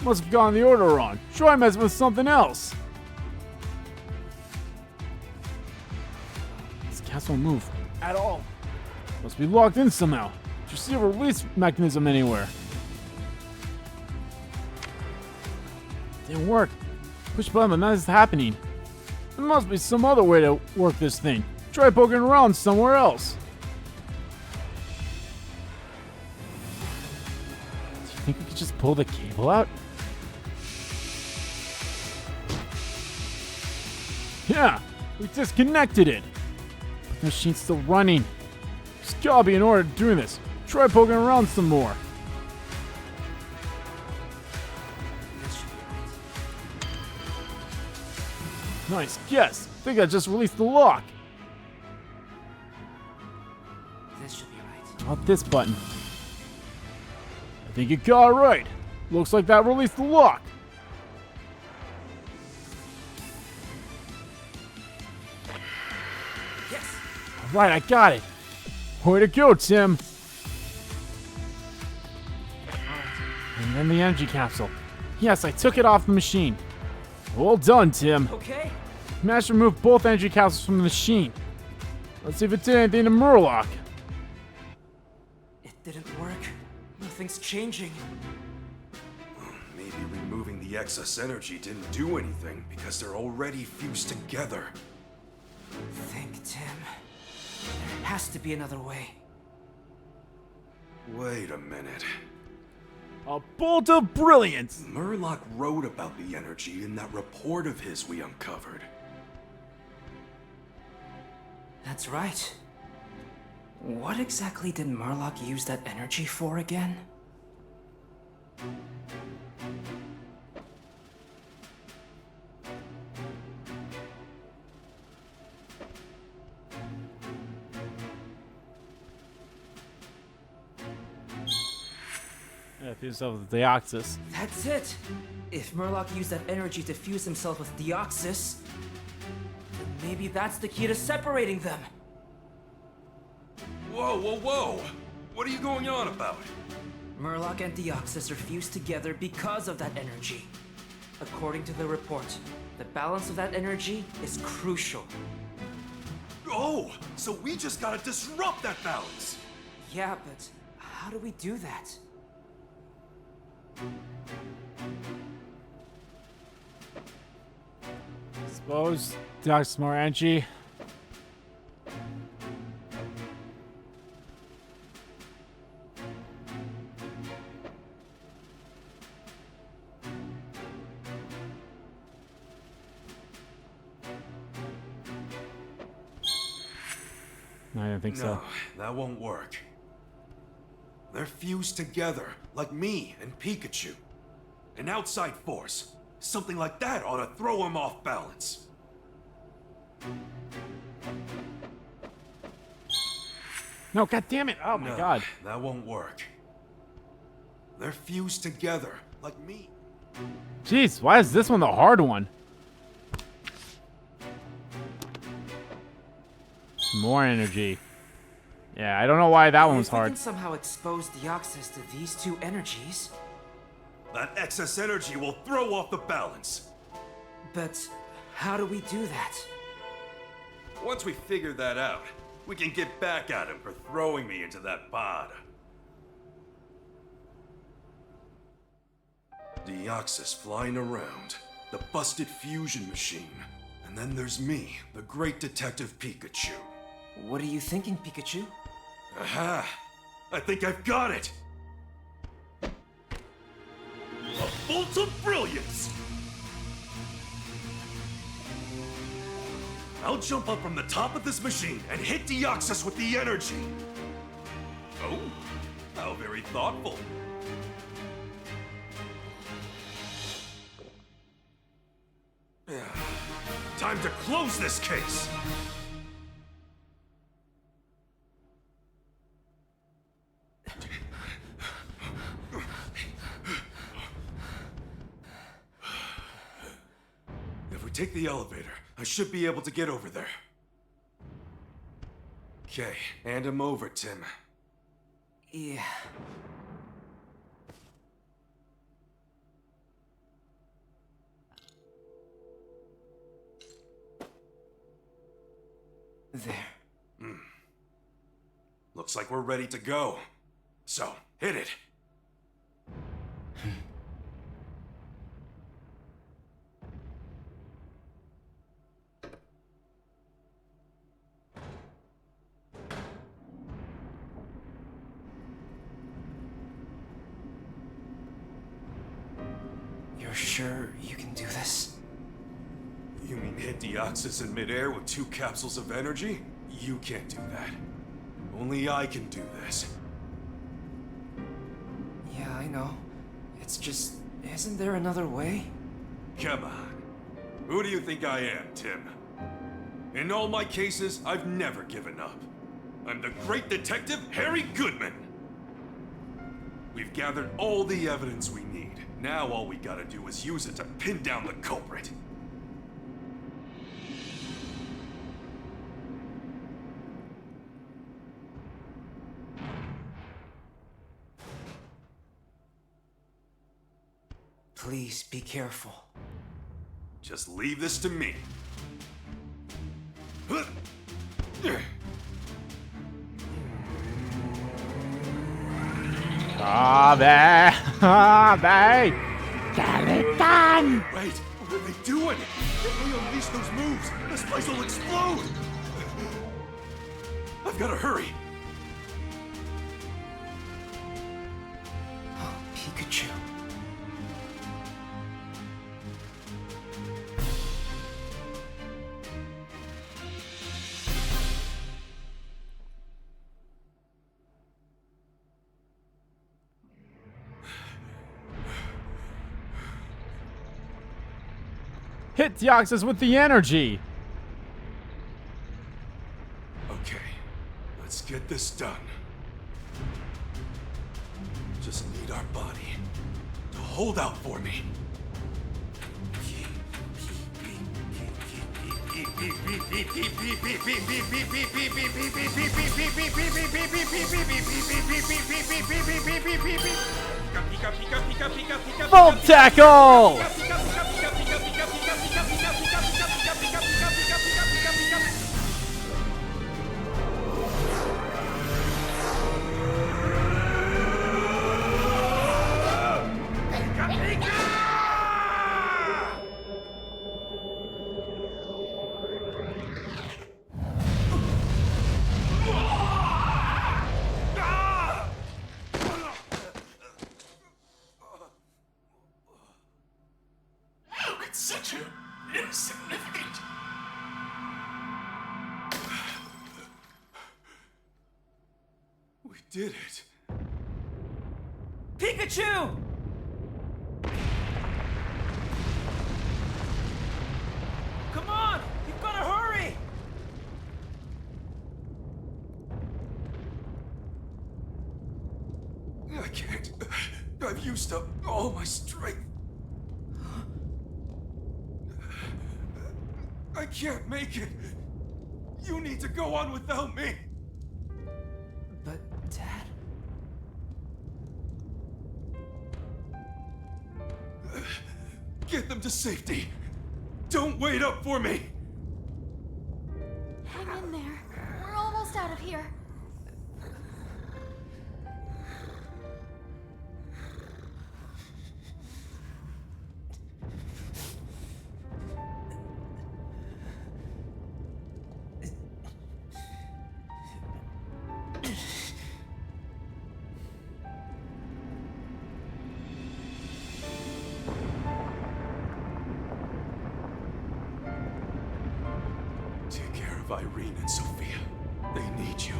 Must have gotten the order wrong. Try messing with something else. This capsule won't move at all. Must be locked in somehow. Did you see a release mechanism anywhere? Didn't work. Push button, but nothing's happening. There must be some other way to work this thing. Try poking around somewhere else. Do you think we could just pull the cable out? Yeah, we disconnected it. But the machine's still running. There's gotta be an order to doing this. Try poking around some more. Nice guess. I think I just released the lock. This should be right. How about this button? I think you got it right. Looks like that released the lock. Yes. Alright, I got it. Way to go, Tim. And then the energy capsule. Yes, I took it off the machine. Well done, Tim. Okay. Managed to remove both energy capsules from the machine. Let's see if it did anything to Murloc. It didn't work. Nothing's changing. Maybe removing the excess energy didn't do anything because they're already fused together. Think, Tim. There has to be another way. Wait a minute. A bolt of brilliance! Murloc wrote about the energy in that report of his we uncovered. That's right. What exactly did Murloc use that energy for again? Yeah, fuse himself with Deoxys. That's it! If Murloc used that energy to fuse himself with Deoxys, then Maybe that's the key to separating them. Whoa, whoa, whoa! What are you going on about? Murloc and Deoxys are fused together because of that energy. According to the report, the balance of that energy is crucial. Oh, so we just gotta disrupt that balance! Yeah, but how do we do that? Suppose Deoxys more energy. I didn't think so. No, that won't work. They're fused together, like me and Pikachu. An outside force, something like that ought to throw him off balance. No, god damn it! Oh my god. That won't work. They're fused together, like me. Jeez, why is this one the hard one? More energy. Yeah, I don't know why that one was If we hard. can somehow expose Deoxys to these two energies, That excess energy will throw off the balance. but how do we do that? Once we figure that out, we can get back at him for throwing me into that pod. Deoxys flying around, the busted fusion machine. And then there's me, the great detective Pikachu. What are you thinking, Pikachu? Aha! I think I've got it! A bolt of brilliance! I'll jump up from the top of this machine and hit Deoxys with the energy. Oh, how very thoughtful. Time to close this case! If we take the elevator, I should be able to get over there. Okay, hand him over, Tim. Yeah. There. Looks like we're ready to go. So, hit it. You're sure you can do this? You mean hit Deoxys in midair with 2 capsules of energy? You can't do that. Only I can do this. Yeah, I know. It's just, isn't there another way? Come on. Who do you think I am, Tim? In all my cases, I've never given up. I'm the great detective, Harry Goodman! We've gathered all the evidence we need. Now all we gotta do is use it to pin down the culprit. Please be careful. Just leave this to me. Babe! Get it done! Wait, what are they doing? If we unleash those moves, this place will explode! I've gotta hurry. Oh, Pikachu. Hit Deoxys with the energy! Okay, let's get this done. Just need our body to hold out for me. Full tackle! How could such an insignificant... We did it. Pikachu! Come on! You've got to hurry! I can't. I've used up all my strength. I can't make it. You need to go on without me. But, Dad... Get them to safety. Don't wait up for me. Hang in there. We're almost out of here. Take care of Irene and Sophia. They need you.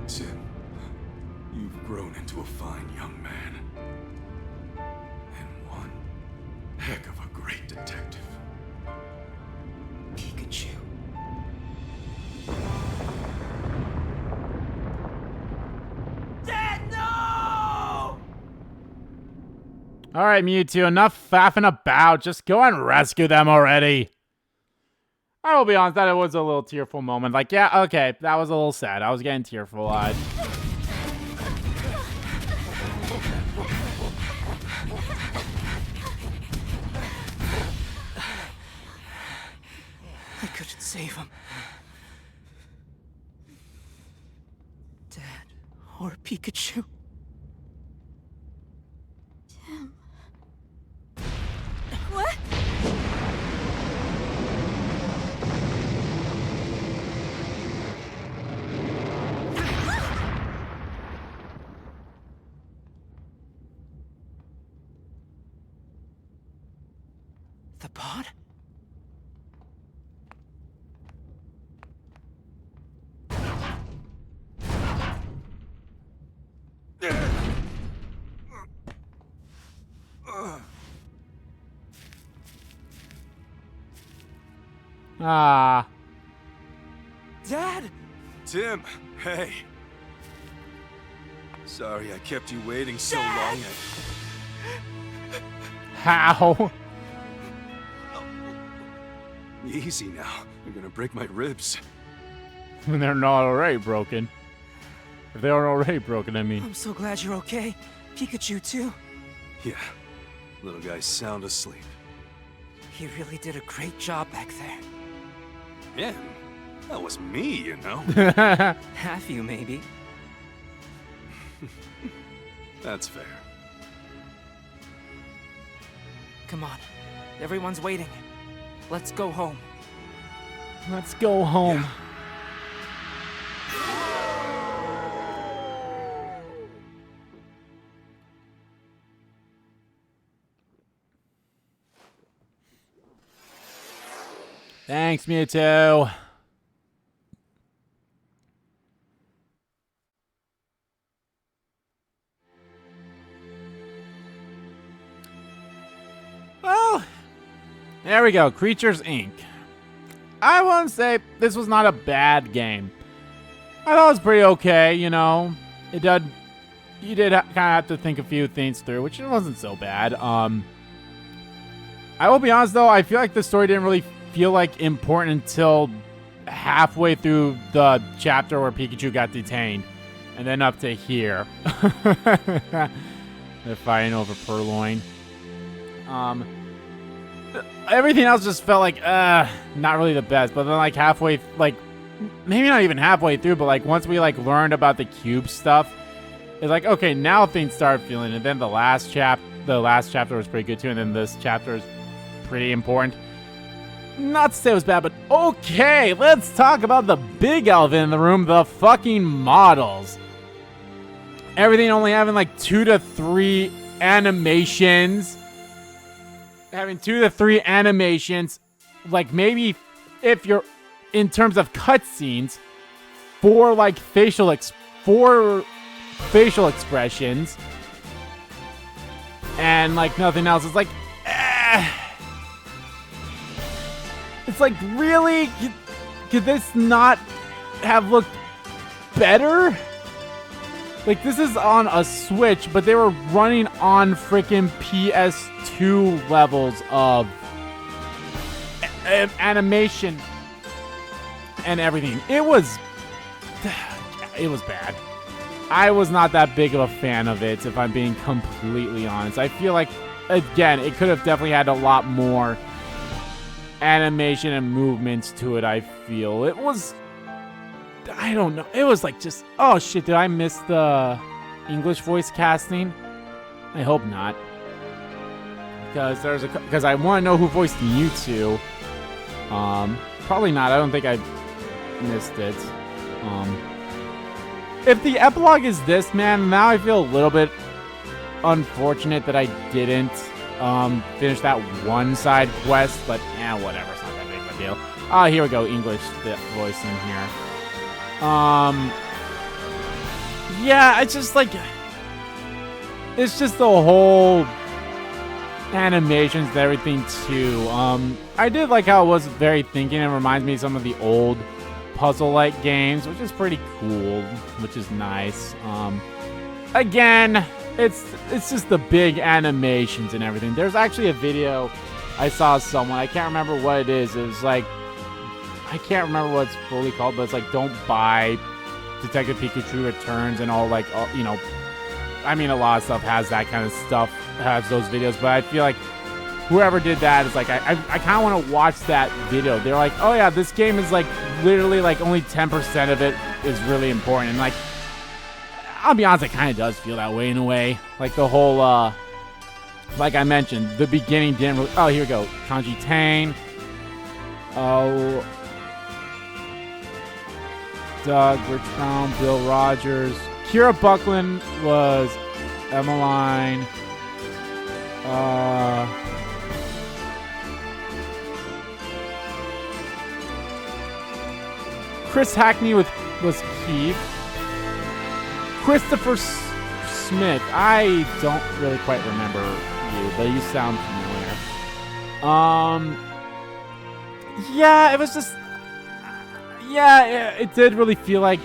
Tim, you've grown into a fine young man. And one heck of a great detective. Pikachu. Dad, no! Alright, Mewtwo, enough faffing about. Just go and rescue them already. I will be honest, that it was a little tearful moment. Like, yeah, okay, that was a little sad. I was getting tearful-eyed. I couldn't save him. Dad, or Pikachu. Tim. What? The pod? Ah. Dad! Tim, hey. Sorry I kept you waiting so long. How? Easy now. You're gonna break my ribs. When they're not already broken. If they aren't already broken, I mean. I'm so glad you're okay. Pikachu, too. Yeah. Little guy's sound asleep. He really did a great job back there. Yeah. That was me, you know. Half you, maybe. That's fair. Come on. Everyone's waiting. Let's go home. Let's go home. Thanks, Mewtwo. Well, there we go. Creatures Inc. I wouldn't say this was not a bad game. I thought it was pretty okay, you know. You did kind of have to think a few things through, which wasn't so bad. I will be honest though, I feel like the story didn't really feel like important until halfway through the chapter where Pikachu got detained. And then up to here. They're fighting over Purloin. Everything else just felt like, not really the best. But then like halfway, like, maybe not even halfway through, but like once we like learned about the cube stuff, it's like, okay, now things start feeling. And then the last chapter was pretty good too. And then this chapter is pretty important. Not to say it was bad, but okay, let's talk about the big elephant in the room, the fucking models. Everything only having like 2 to 3 animations. Having 2 to 3 animations. Like maybe if you're in terms of cutscenes, 4 like facial expressions. And like nothing else. It's like, it's like, really? Could this not have looked better? Like, this is on a Switch, but they were running on freaking PS2 levels of animation and everything. It was bad. I was not that big of a fan of it, if I'm being completely honest. I feel like, again, it could have definitely had a lot more animation and movements to it, I feel. It was, I don't know. It was like just, oh shit, did I miss the English voice casting? I hope not. Because I want to know who voiced Mewtwo. Probably not. I don't think I missed it. If the epilogue is this, man, now I feel a little bit unfortunate that I didn't finish that one side quest, but whatever, it's not that big of a deal. Oh, here we go, English voice in here. Yeah, it's just like, it's just the whole animations and everything too. I did like how it was very thinking and reminds me of some of the old puzzle-like games, which is pretty cool, which is nice. Again, it's just the big animations and everything. There's actually a video I saw someone, I can't remember what it is. It was like, I can't remember what it's fully called, but it's like, don't buy Detective Pikachu Returns and all, like, you know, I mean, a lot of stuff has that kind of stuff, has those videos, but I feel like whoever did that is like, I kind of want to watch that video. They're like, oh yeah, this game is like, literally like only 10% of it is really important. And like, I'll be honest, it kind of does feel that way in a way. Like the whole, like I mentioned, the beginning didn't really, oh, here we go. Kanji Tane. Oh, Doug, Rich Brown, Bill Rogers. Kira Buckland was Emmeline. Chris Hackney was Keith. Christopher Smith. I don't really quite remember you, but you sound familiar. Yeah, it was just, yeah, it did really feel like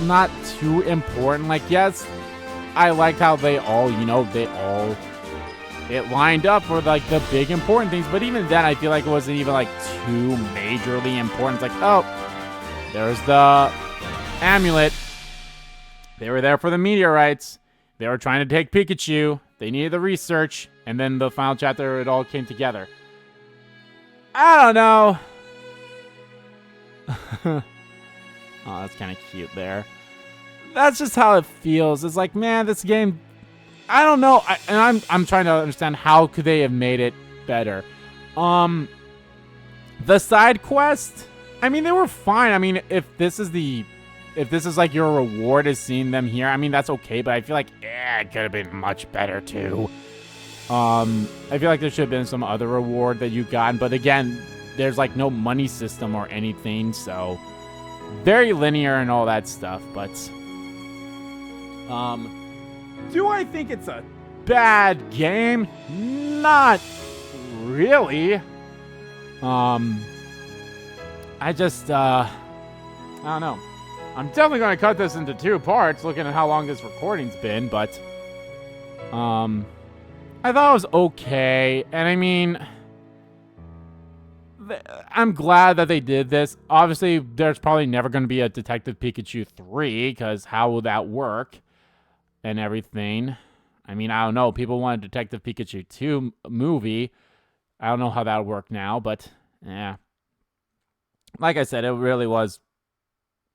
not too important. Like, yes, I liked how they all, you know, it lined up for like the big important things, but even then I feel like it wasn't even like too majorly important. It's like, oh, there's the amulet. They were there for the meteorites. They were trying to take Pikachu. They needed the research, and then the final chapter, it all came together. I don't know. Oh, that's kind of cute there. That's just how it feels. It's like, man, this game, I don't know. I'm trying to understand how could they have made it better. The side quest, I mean, they were fine. I mean, if this is like your reward is seeing them here, I mean, that's okay, but I feel like, it could have been much better too. I feel like there should have been some other reward that you got, but again, there's like no money system or anything, so very linear and all that stuff, but do I think it's a bad game? Not really. I just, I don't know. I'm definitely going to cut this into 2 parts, looking at how long this recording's been, but, I thought it was okay, and I mean, I'm glad that they did this. Obviously, there's probably never going to be a Detective Pikachu 3, because how will that work and everything? I mean, I don't know. People want a Detective Pikachu 2 movie. I don't know how that would work now, but yeah. Like I said, it really was,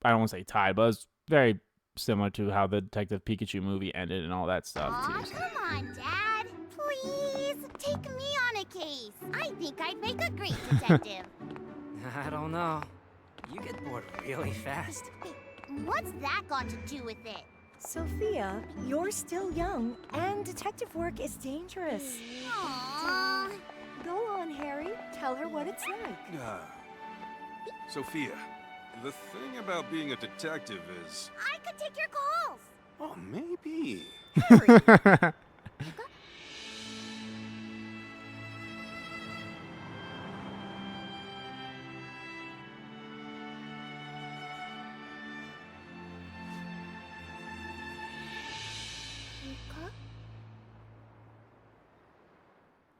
I don't want to say tied, but it was very similar to how the Detective Pikachu movie ended and all that stuff, too. So. Come on, Dad. Please, take me on a case. I think I'd make a great detective. I don't know. You get bored really fast. What's that got to do with it? Sophia, you're still young, and detective work is dangerous. Aww. Go on, Harry. Tell her what it's like. Sophia, the thing about being a detective is... I could take your calls. Oh, maybe. Harry.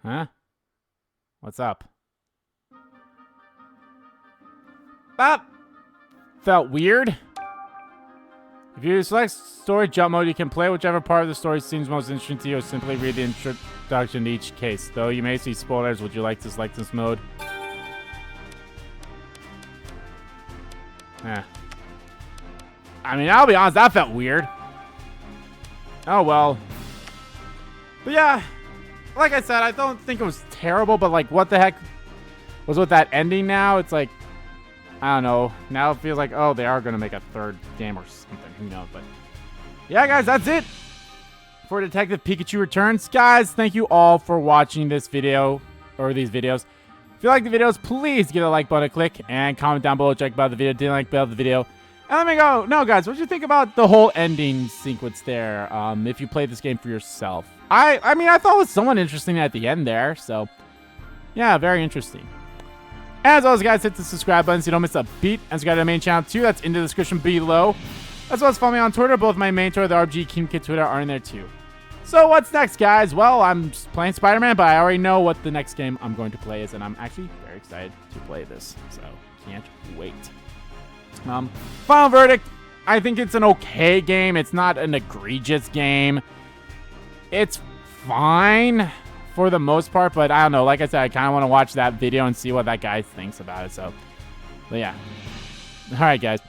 Huh? What's up? That felt weird. If you select story jump mode, you can play whichever part of the story seems most interesting to you, or simply read the introduction to each case. Though you may see spoilers, would you like to select this mode? I mean, I'll be honest, that felt weird. Oh well. But yeah, like I said, I don't think it was terrible, but like, what the heck was with that ending now? It's like, I don't know. Now it feels like, oh, they are going to make a third game or something. Who knows? But yeah, guys, that's it for Detective Pikachu Returns. Guys, thank you all for watching this video, or these videos. If you like the videos, please give a like button a click and comment down below. Check about the video. Didn't like about the video. And let me go. No, guys, what do you think about the whole ending sequence there? If you play this game for yourself. I mean, I thought it was somewhat interesting at the end there. So, yeah, very interesting. As always, guys, hit the subscribe button so you don't miss a beat. And subscribe to the main channel, too. That's in the description below. As well as follow me on Twitter. Both my main Twitter, the RG King Kid Twitter, are in there, too. So, what's next, guys? Well, I'm playing Spider-Man, but I already know what the next game I'm going to play is. And I'm actually very excited to play this. So, can't wait. Final verdict. I think it's an okay game. It's not an egregious game. It's fine for the most part, but I don't know. Like I said, I kind of want to watch that video and see what that guy thinks about it. So, but yeah. All right, guys.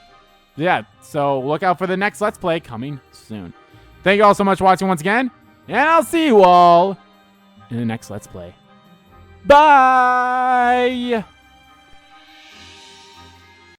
Yeah, so look out for the next Let's Play coming soon. Thank you all so much for watching once again, and I'll see you all in the next Let's Play. Bye!